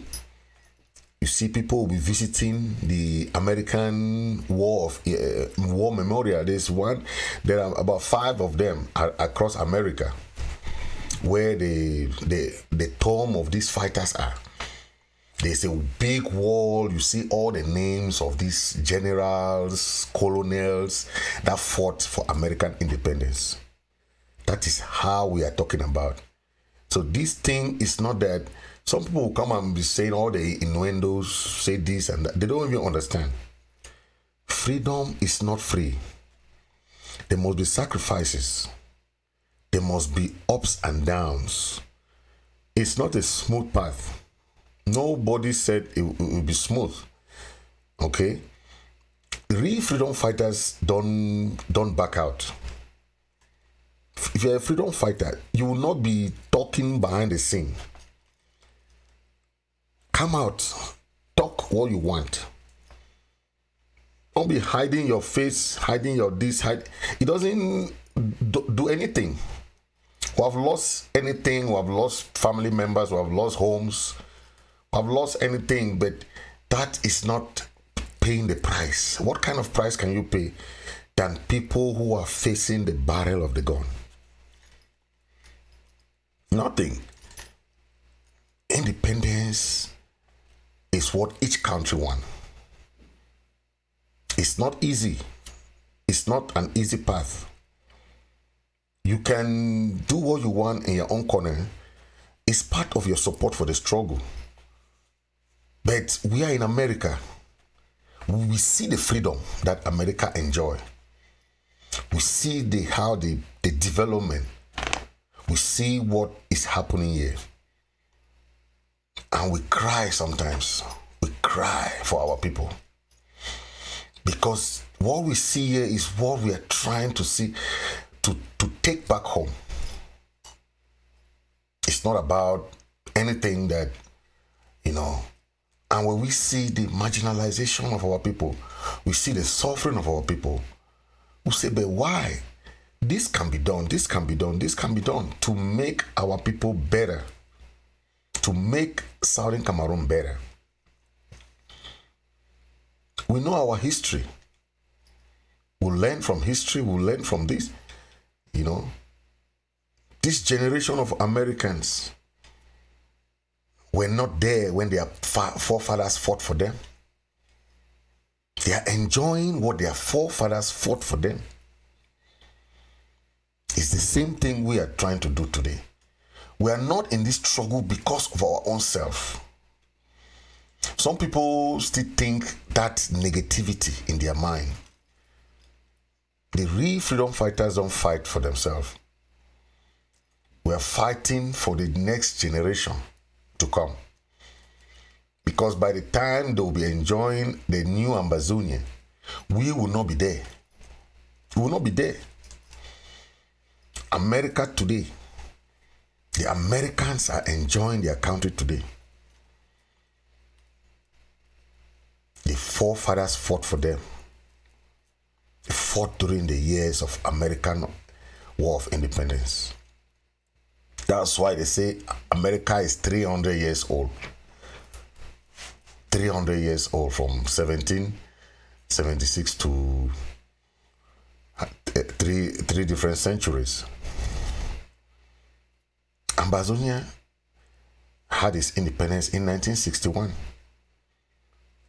you see people will be visiting the American War Memorial. There are about 5 of them across America where the tomb of these fighters are. There's a big wall. You see all the names of these generals, colonels that fought for American independence. That is how we are talking about. So this thing is not that some people will come and be saying all the innuendos, say this and that. They don't even understand. Freedom is not free. There must be sacrifices. There must be ups and downs. It's not a smooth path. Nobody said it will be smooth. Okay? Real freedom fighters don't back out. If you're a freedom fighter, you will not be talking behind the scene. Come out, talk what you want. Don't be hiding your face, hiding your this, It doesn't do anything. We have lost anything, we have lost family members, we have lost homes, we have lost anything, but that is not paying the price. What kind of price can you pay than people who are facing the barrel of the gun? Nothing. Independence is what each country wants. It's not easy. It's not an easy path. You can do what you want in your own corner. It's part of your support for the struggle. But we are in America. We see the freedom that America enjoy. We see the development. We see what is happening here. And we cry sometimes. We cry for our people. Because what we see here is what we are trying to see, to take back home. It's not about anything that, and when we see the marginalization of our people, we see the suffering of our people, we say, but why? This can be done, this can be done, this can be done to make our people better, to make Southern Cameroon better. We know our history. We'll learn from history, we'll learn from this. This generation of Americans were not there when their forefathers fought for them. They are enjoying what their forefathers fought for them. It's the same thing we are trying to do today. We are not in this struggle because of our own self. Some people still think that negativity in their mind. The real freedom fighters don't fight for themselves. We are fighting for the next generation to come. Because by the time they will be enjoying the new Ambazonian, we will not be there. We will not be there. America today, the Americans are enjoying their country today. The forefathers fought for them. They fought during the years of American War of Independence. That's why they say America is 300 years old. 300 years old from 1776 to three different centuries. Ambazonia had its independence in 1961.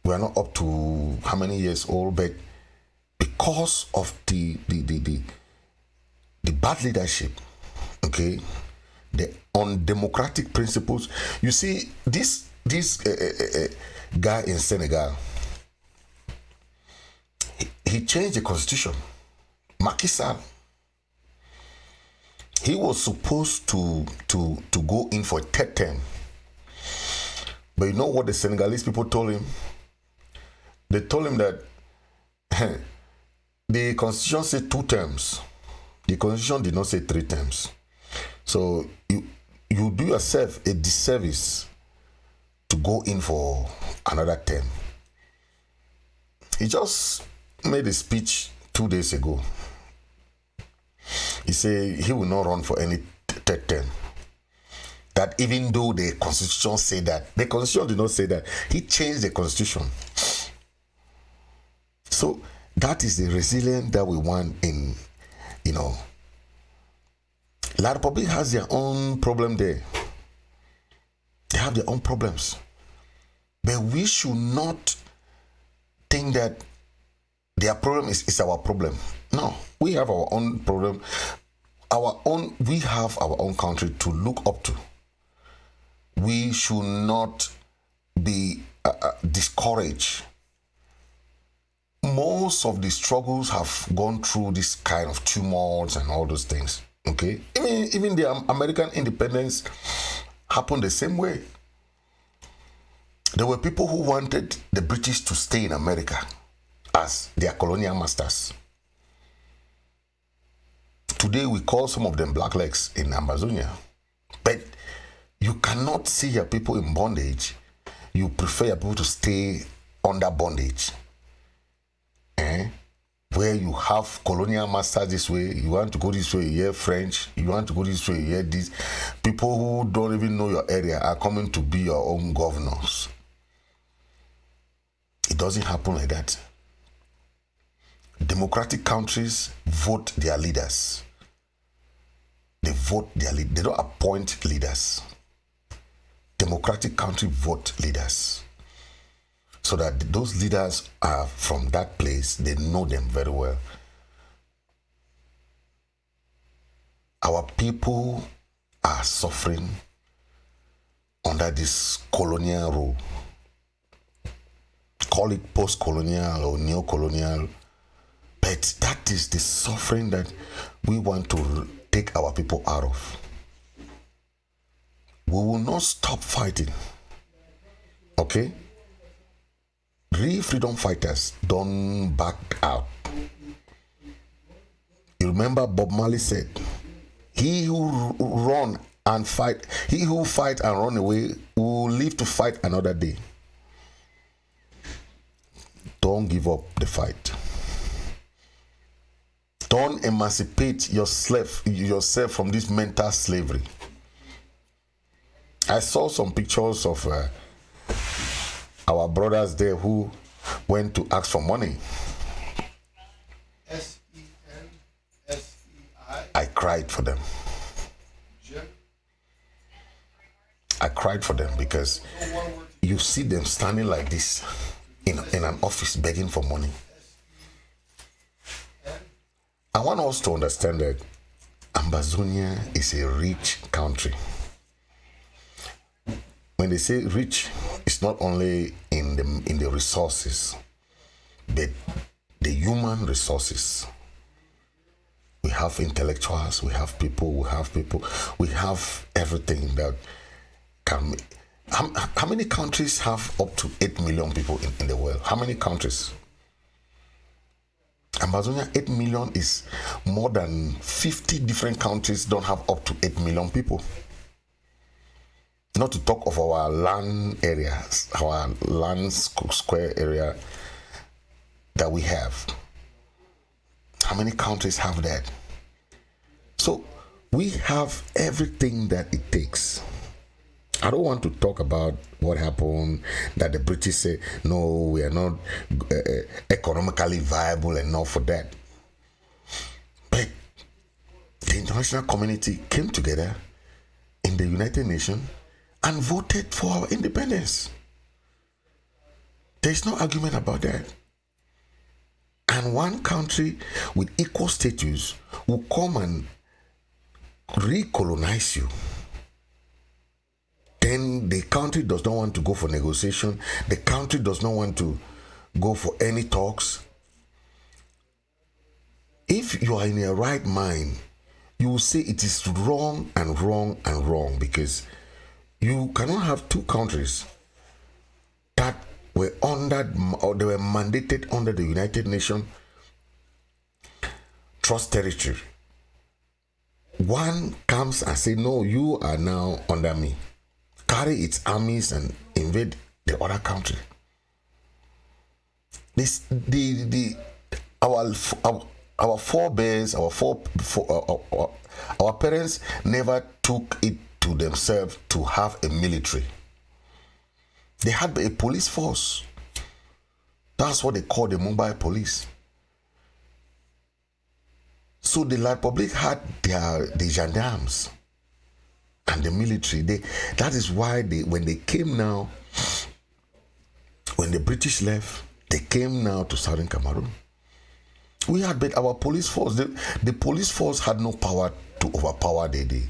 We are not up to how many years old, but because of the bad leadership, okay, the undemocratic principles. You see, this guy in Senegal, he changed the constitution. Macky Sall, he was supposed to go in for a third term. But you know what the Senegalese people told him? They told him that the constitution said 2 terms. The constitution did not say 3 terms. So you do yourself a disservice to go in for another term. He just made a speech 2 days ago. He said he will not run for any third term. That even though the constitution said that, the constitution did not say that. He changed the constitution. So that is the resilience that we want in, La Republic has their own problem there. They have their own problems. But we should not think that their problem is our problem. No, we have our own problem. We have our own country to look up to. We should not be discouraged. Most of the struggles have gone through this kind of tumults and all those things. Okay, even the American independence happened the same way. There were people who wanted the British to stay in America as their colonial masters. Today we call some of them blacklegs in Ambazonia. But you cannot see your people in bondage. You prefer your people to stay under bondage. Where you have colonial masters this way, you want to go this way, you hear French, you want to go this way, you hear this. People who don't even know your area are coming to be your own governors. It doesn't happen like that. Democratic countries vote their leaders. They vote their leaders. They don't appoint leaders. Democratic countries vote leaders. So that those leaders are from that place, they know them very well. Our people are suffering under this colonial rule. Call it post-colonial or neo-colonial, but that is the suffering that we want to take our people out of. We will not stop fighting. Okay? Real freedom fighters don't back out. You remember Bob Marley said, he who run and fight, he who fight and run away will live to fight another day. Don't give up the fight. Don't emancipate yourself from this mental slavery. I saw some pictures of our brothers there who went to ask for money. SENSEI. I cried for them. I cried for them because you see them standing like this in an office begging for money. I want us to understand that Ambazonia is a rich country. When they say rich, it's not only in the resources, but the human resources. We have intellectuals, we have everything that can. How many countries have up to 8 million people in the world? How many countries? Ambazonia, 8 million is more than 50 different countries don't have up to 8 million people. Not to talk of our land areas, our land square area that we have. How many countries have that? So we have everything that it takes. I don't want to talk about what happened, that the British say, no, we are not economically viable enough for that. But the international community came together in the United Nations and voted for our independence. There's no argument about that. And one country with equal status will come and recolonize you. Then the country does not want to go for negotiation. The country does not want to go for any talks. If you are in your right mind, you will say it is wrong and wrong and wrong, because you cannot have two countries that were under, or they were mandated under the United Nations Trust Territory. One comes and say, no, you are now under me. Carry its armies and invade the other country. Our forebears, our parents never took it to themselves to have a military. They had a police force. That's what they call the mobile police. So the Republic had the gendarmes and the military. That is why when they came now, when the British left, they came now to Southern Cameroon. We had but our police force. The police force had no power to overpower the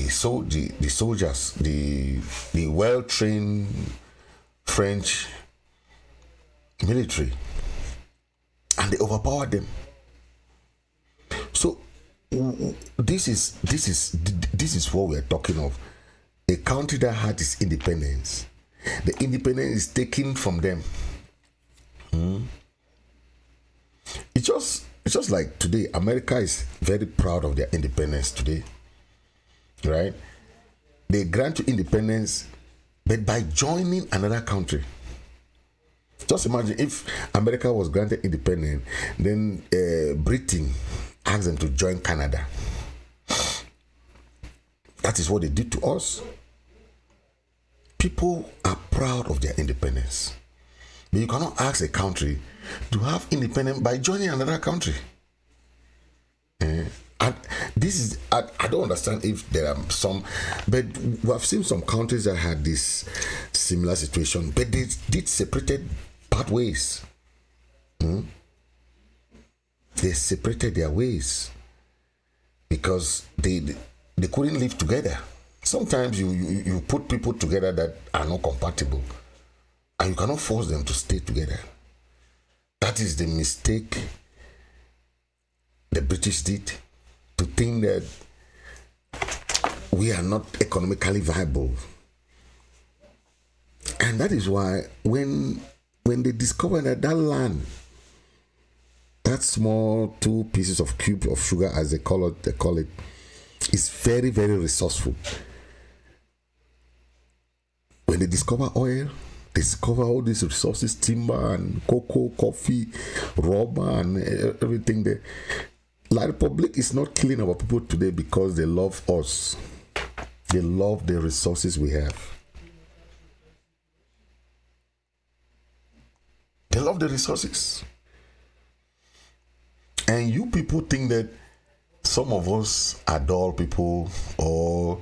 soldiers, the well-trained French military, and they overpowered them. So this is what we are talking of. A country that had its independence. The independence is taken from them. It's just like today. America is very proud of their independence today, right? They grant you independence, but by joining another country. Just imagine if America was granted independence, then Britain asked them to join Canada. That is what they did to us. People are proud of their independence. But you cannot ask a country to have independence by joining another country. And this is, I don't understand if there are some, but we have seen some countries that had this similar situation, but they did separated pathways. They separated their ways because they couldn't live together. Sometimes you put people together that are not compatible, and you cannot force them to stay together. That is the mistake the British did, to think that we are not economically viable. And that is why when they discovered that land, that small 2 pieces of cube of sugar, as they call it, is very, very resourceful. When they discover oil, they discover all these resources, timber and cocoa, coffee, rubber and everything there. La Republic is not killing our people today because they love us. They love the resources we have. They love the resources. And you people think that some of us are dull people, or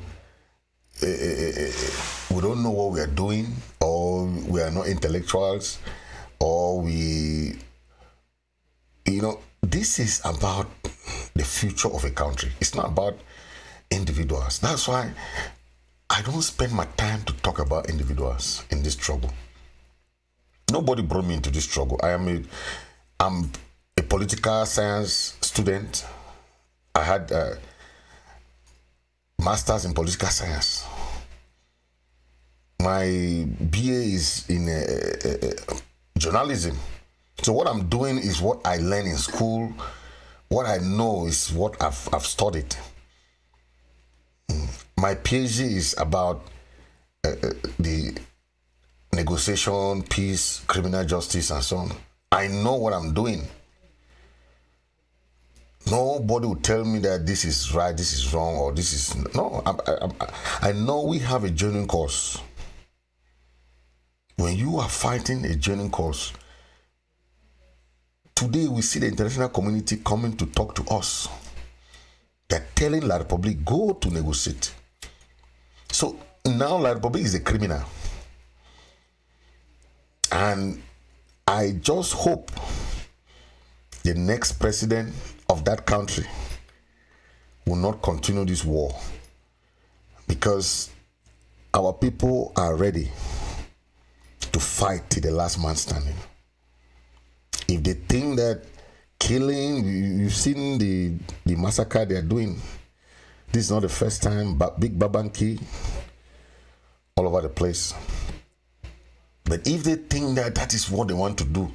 we don't know what we are doing, or we are not intellectuals, or this is about the future of a country. It's not about individuals. That's why I don't spend my time to talk about individuals in this struggle. Nobody brought me into this struggle. I'm a political science student. I had a master's in political science. My BA is in journalism. So what I'm doing is what I learned in school. What I know is what I've studied. My PhD is about the negotiation, peace, criminal justice, and so on. I know what I'm doing. Nobody will tell me that this is right, this is wrong, or this is... No, I know we have a genuine cause. When you are fighting a genuine cause, today we see the international community coming to talk to us. They're telling La Republic, go to negotiate. So now La Republic is a criminal. And I just hope the next president of that country will not continue this war, because our people are ready to fight till the last man standing. If they think that killing, you've seen the massacre they are doing. This is not the first time, but Big Babanki all over the place. But if they think that that is what they want to do,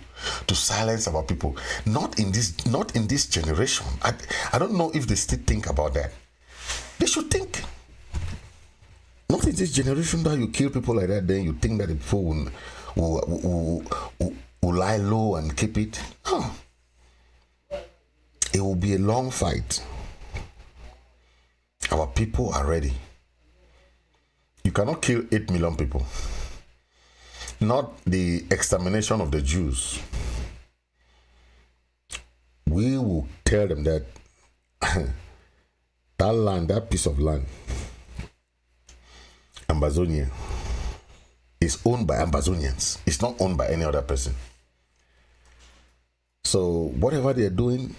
to silence our people, not in this generation. I don't know if they still think about that. They should think. Not in this generation that you kill people like that, then you think that the people will lie low and keep it. No. It will be a long fight. Our people are ready. You cannot kill 8 million people. Not the extermination of the Jews. We will tell them that that land, that piece of land, Ambazonia, is owned by Ambazonians. It's not owned by any other person. So whatever they're doing,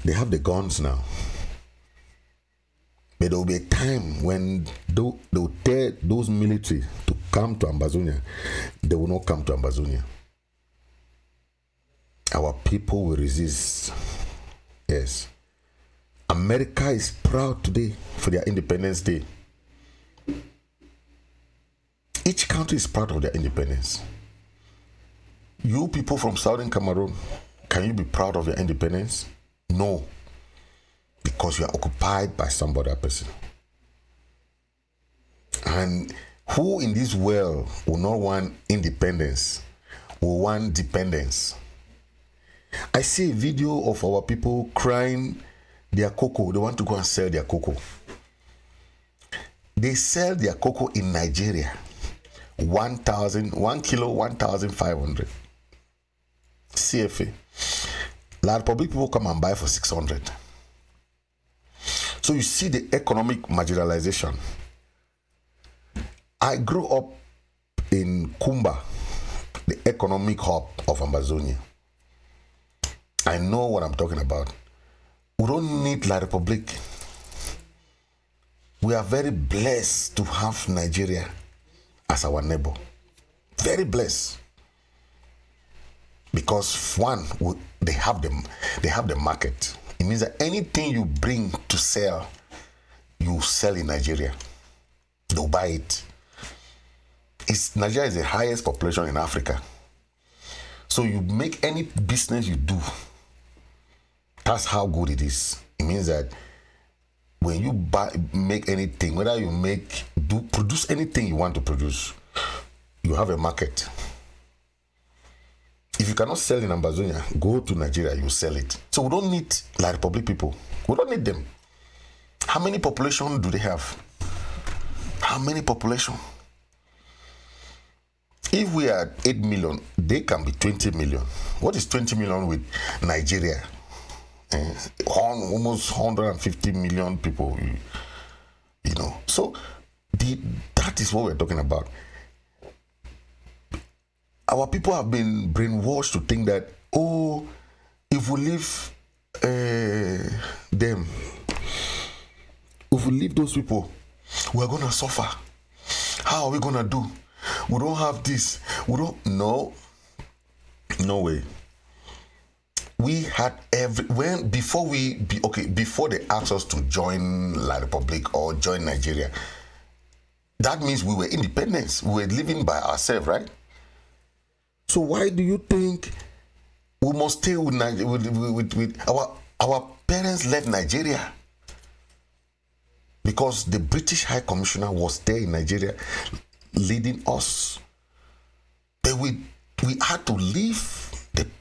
they have the guns now. But there will be a time when they will tell those military to come to Ambazonia. They will not come to Ambazonia. Our people will resist. Yes. America is proud today for their Independence Day. Each country is proud of their independence. You people from Southern Cameroon, can you be proud of your independence? No. Because you are occupied by some other person. And who in this world will not want independence, will want dependence? I see a video of our people crying their cocoa. They want to go and sell their cocoa. They sell their cocoa in Nigeria. 1 kilo, 1,500 CFA. La Republic people come and buy for 600. So you see the economic marginalization. I grew up in Kumba, the economic hub of Ambazonia. I know what I'm talking about. We don't need La Republic. We are very blessed to have Nigeria as our neighbor. Very blessed. Because one, they have the market. It means that anything you bring to sell, you sell in Nigeria. They'll buy it. Nigeria is the highest population in Africa. So you make any business you do, that's how good it is. It means that when you make anything, whether you produce anything you want to produce, you have a market. If you cannot sell in Ambazonia, go to Nigeria, you sell it. So we don't need La Republic people. We don't need them. How many population do they have? How many population? If we are 8 million, they can be 20 million. What is 20 million with Nigeria? Almost 150 million people, you know. So that is what we're talking about. Our people have been brainwashed to think that, oh, if we leave them, if we leave those people, we're going to suffer. How are we going to do? We don't have this. We don't. No way. We had before they asked us to join La Republic or join Nigeria, that means we were independent. We were living by ourselves, right? So why do you think we must stay with Nigeria? With our parents left Nigeria. because the British High Commissioner was there in Nigeria leading us. But we had to leave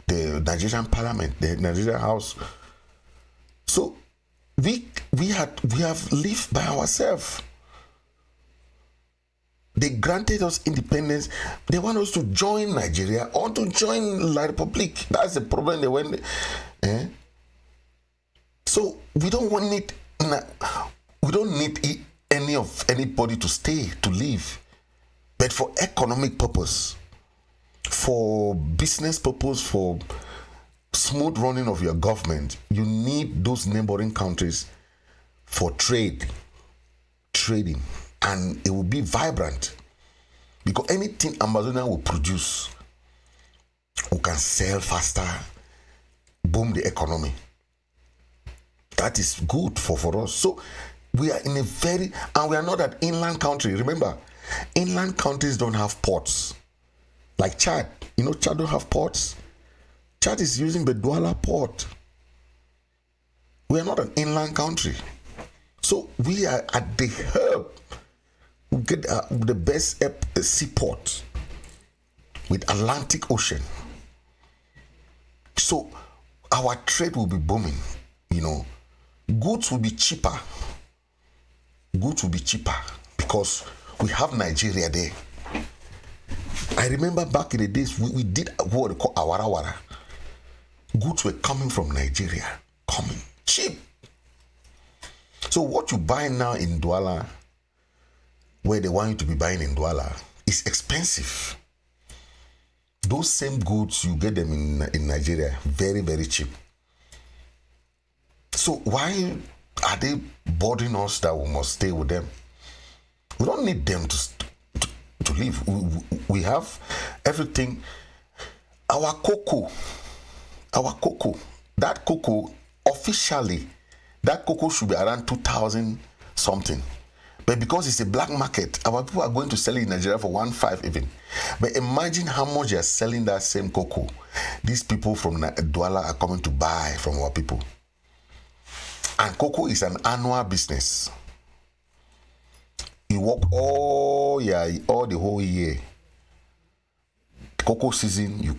the Nigerian Parliament, the Nigerian House. So we have lived by ourselves. They granted us independence. They want us to join Nigeria or to join La Republic. That's the problem. They went. So we don't need anybody to stay, to live. But for economic purpose, for business purpose, for smooth running of your government, you need those neighboring countries for trading, and it will be vibrant, because anything Amazonian will produce, we can sell faster, boom the economy. That is good for us. So we are in a very, and we are not an inland country. Remember, inland countries don't have ports. Like Chad, Chad don't have ports. Chad is using the Douala port. We are not an inland country. So we are at the hub. We get the best seaport with Atlantic Ocean. So our trade will be booming, Goods will be cheaper. Goods will be cheaper because we have Nigeria there. I remember back in the days, we did what we call awara. Goods were coming from Nigeria, coming cheap. So what you buy now in Douala, where they want you to be buying in Douala, is expensive. Those same goods, you get them in Nigeria, very, very cheap. So why are they bothering us that we must stay with them? We don't need them to live. We have everything. Our cocoa, that cocoa, officially, that cocoa should be around 2,000 something. But because it's a black market, our people are going to sell it in Nigeria for 1,500 even. But imagine how much they are selling that same cocoa. These people from Douala are coming to buy from our people. And cocoa is an annual business. You work all the whole year. Cocoa season, you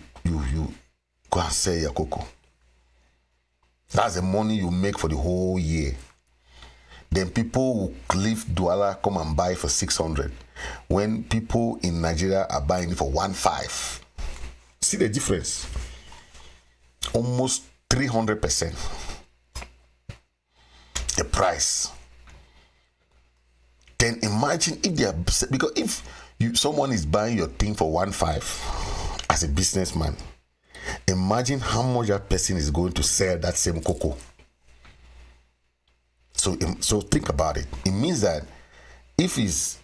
go and sell your cocoa. That's the money you make for the whole year. Then people who leave Douala come and buy for 600, when people in Nigeria are buying it for 1,500. See the difference? Almost 300%. The price. Then imagine if they are, because if someone is buying your thing for 1,500 as a businessman, imagine how much that person is going to sell that same cocoa. So think about it. It means that if it's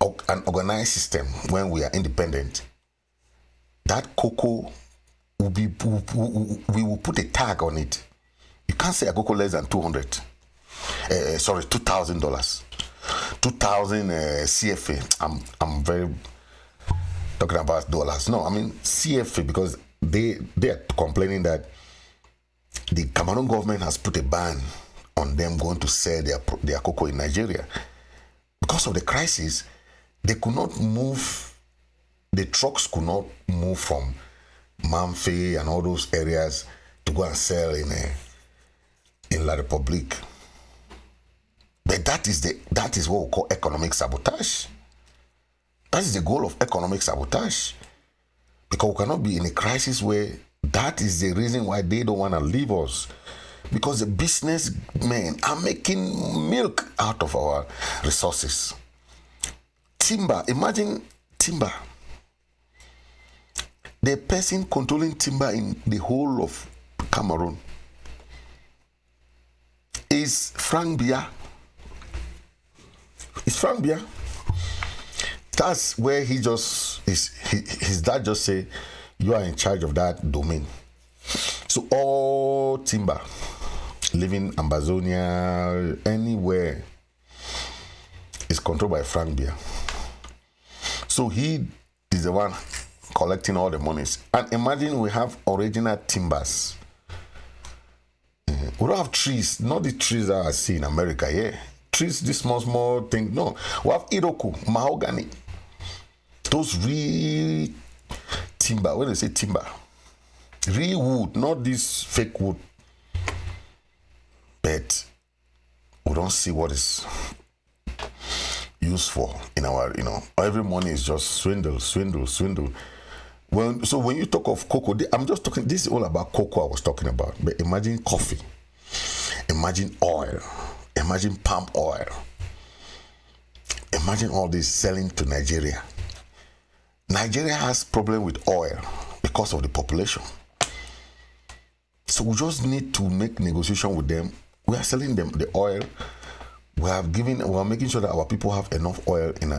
an organized system, when we are independent, that cocoa will be, we will put a tag on it. You can't say a cocoa less than $200. $2,000. 2,000 CFA. I'm very talking about dollars. No, I mean CFA, because they are complaining that the Cameroon government has put a ban on them going to sell their cocoa in Nigeria. Because of the crisis, they could not move, the trucks could not move from Mamfe and all those areas to go and sell in La Republique. But that is what we call economic sabotage. That is the goal of economic sabotage. Because we cannot be in a crisis where that is the reason why they don't want to leave us. Because the businessmen are making milk out of our resources. Timber, imagine timber. The person controlling timber in the whole of Cameroon is Frank Biya. It's Frank Biya. That's where his dad just say, you are in charge of that domain. So all timber, living Ambazonia, anywhere, is controlled by Frank Biya. So he is the one collecting all the monies. And imagine we have original timbers. We don't have trees, not the trees that I see in America, yeah. trees, this small thing. No, we have Iroko, mahogany. Those real timber. When they say timber, real wood, not this fake wood. But we don't see what is used for in our, every morning is just swindle. When you talk of cocoa, I'm just talking, this is all about cocoa I was talking about. But imagine coffee, imagine oil, imagine palm oil, imagine all this selling to Nigeria. Nigeria has problem with oil because of the population. So we just need to make negotiation with them. We are selling them the oil. We are making sure that our people have enough oil in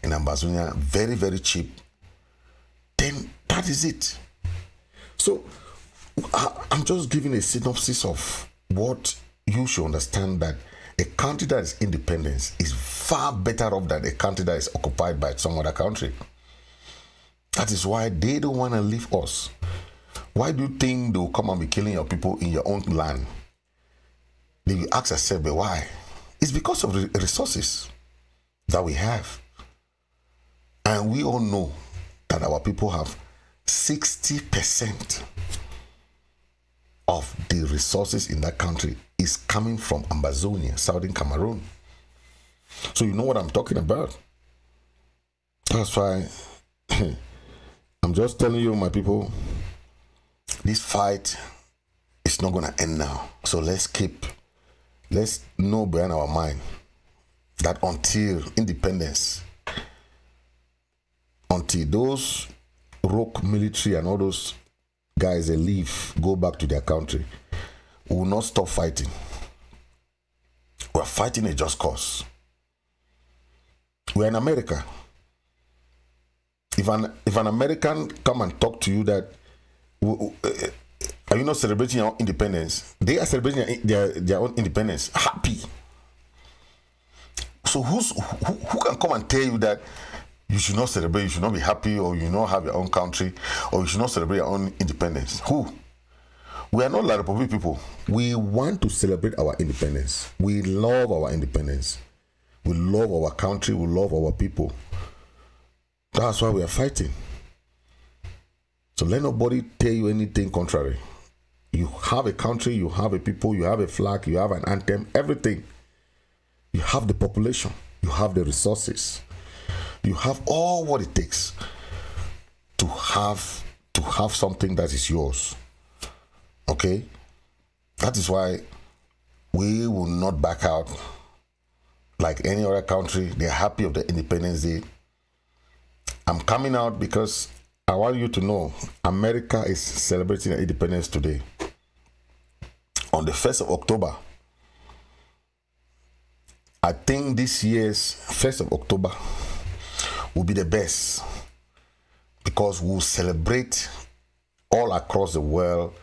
Ambazonia, very, very cheap. Then that is it. So I'm just giving a synopsis of what you should understand, that a country that is independent is far better off than a country that is occupied by some other country. That is why they don't want to leave us. Why do you think they will come and be killing your people in your own land? They will ask themselves, but why? It's because of the resources that we have. And we all know that our people have 60% of the resources in that country is coming from Ambazonia, southern Cameroon. So you know what I'm talking about. That's why I'm just telling you, my people, this fight is not going to end now. So let's know behind our mind that until independence, until those rogue military and all those guys, they leave, go back to their country, we will not stop fighting. We are fighting a just cause. We are in America. If an American come and talk to you that, are you not celebrating your own independence? They are celebrating their own independence, happy. So who can come and tell you that you should not celebrate, you should not be happy, or you not have your own country, or you should not celebrate your own independence? Who? We are not like Republic people. We want to celebrate our independence. We love our independence. We love our country. We love our people. That's why we are fighting. So let nobody tell you anything contrary. You have a country, you have a people, you have a flag, you have an anthem, everything. You have the population, you have the resources, you have all what it takes to have something that is yours. Okay? That is why we will not back out like any other country. They're happy of the Independence Day. I'm coming out because I want you to know America is celebrating their independence today. On the 1st of October, I think this year's 1st of October will be the best, because we'll celebrate all across the world.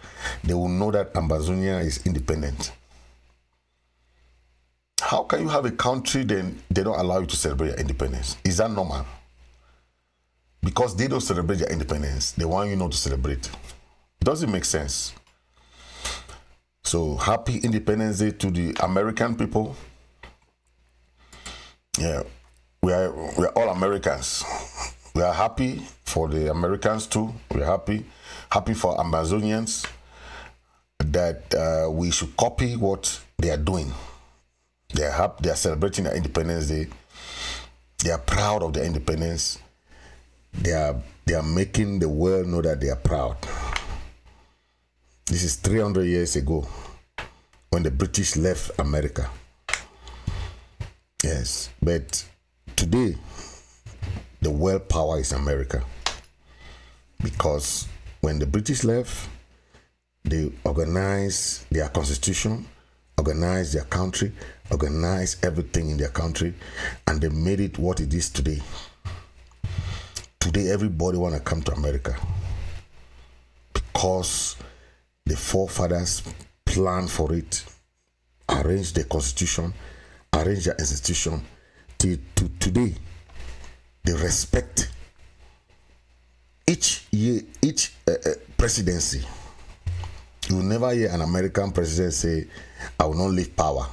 They will know that Ambazonia is independent. How can you have a country then they don't allow you to celebrate your independence? Is that normal? Because they don't celebrate their independence, they want you not to celebrate. It doesn't make sense. So happy Independence Day to the American people. Yeah, we are all Americans. We are happy for the Americans too. We are happy for Ambazonians, that we should copy what they are doing. They are celebrating their Independence Day. They are proud of their independence. They are making the world know that they are proud. This is 300 years ago when the British left America. Yes, but today the world power is America, because when the British left, they organized their constitution, organized their country, organized everything in their country, and they made it what it is today. Today, everybody want to come to America because the forefathers planned for it, arranged the constitution, arranged their institution. To today, they respect each presidency. You will never hear an American president say, "I will not leave power,"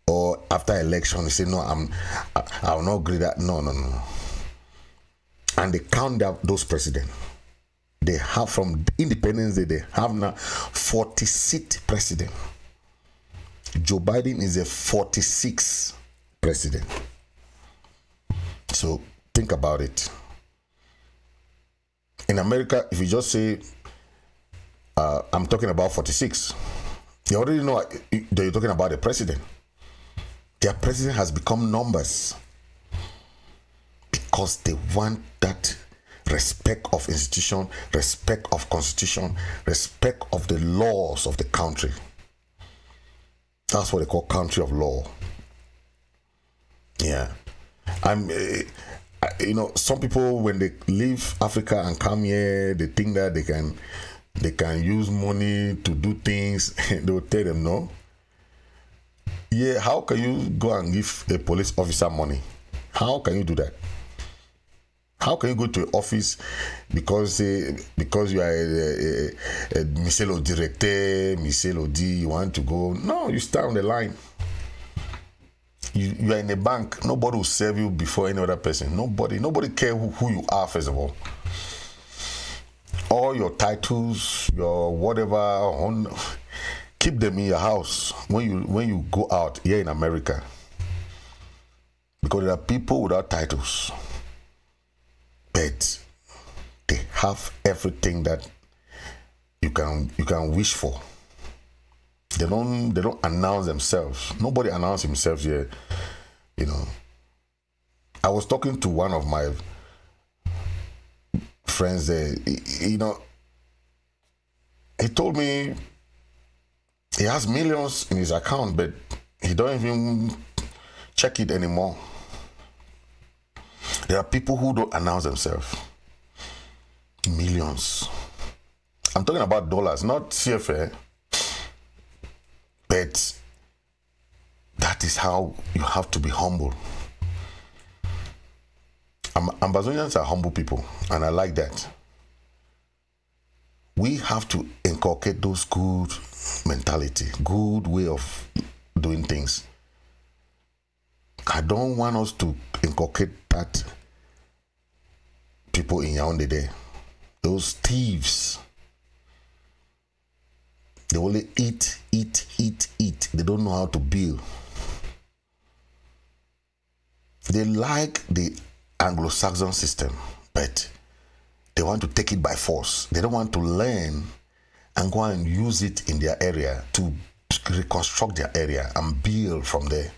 or after election, you say, no, I will not agree that. No. And they count out those presidents. They have from Independence Day, they have now 46 president. Joe Biden is a 46th president. So think about it. In America, if you just say, I'm talking about 46, you already know that you're talking about the president. Their president has become numbers because they want that respect of institution, respect of constitution, respect of the laws of the country. That's what they call country of law. Yeah. Some people, when they leave Africa and come here, they think that they can use money to do things. They will tell them no. Yeah, how can you go and give a police officer money? How can you do that? How can you go to an office because you are a Miselo director, Miselo D, you want to go? No, you stand on the line. You are in a bank. Nobody will serve you before any other person. Nobody care who you are, first of all. All your titles, your whatever, keep them in your house when you go out here in America. Because there are people without titles. But they have everything that you can wish for. They don't announce themselves. Nobody announces himself here. I was talking to one of my friends there. He told me he has millions in his account, but he don't even check it anymore. There are people who don't announce themselves. Millions. I'm talking about dollars, not CFA. But that is how you have to be humble. Ambazonians are humble people, and I like that. We have to inculcate those good mentality, good way of doing things. I don't want us to inculcate that people in Yaoundé there. Those thieves. They only eat. They don't know how to build. They like the Anglo-Saxon system, but they want to take it by force. They don't want to learn and go and use it in their area to reconstruct their area and build from there.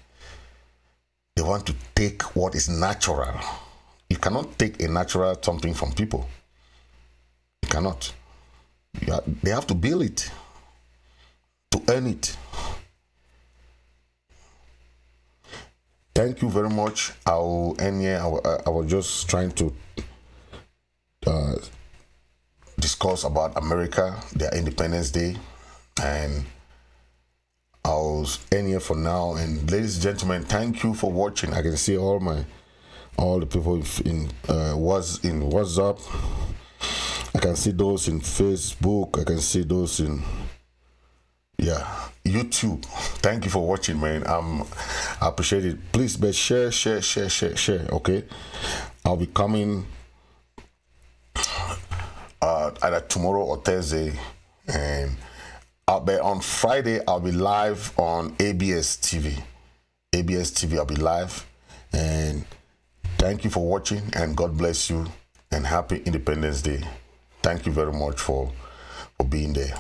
They want to take what is natural. You cannot take a natural something from people. You cannot. They have to build it to earn it. Thank you very much. I will end here. I was just trying to discuss about America, their Independence Day, and I'll end here for now. And ladies and gentlemen, thank you for watching. I can see all the people in WhatsApp. I can see those in Facebook. I can see those in YouTube. Thank you for watching, man. I appreciate it. Please, but share. Okay, I'll be coming either tomorrow or Thursday, and on Friday I'll be live on ABS TV. I'll be live, and thank you for watching, and God bless you, and happy Independence Day. Thank you very much for being there.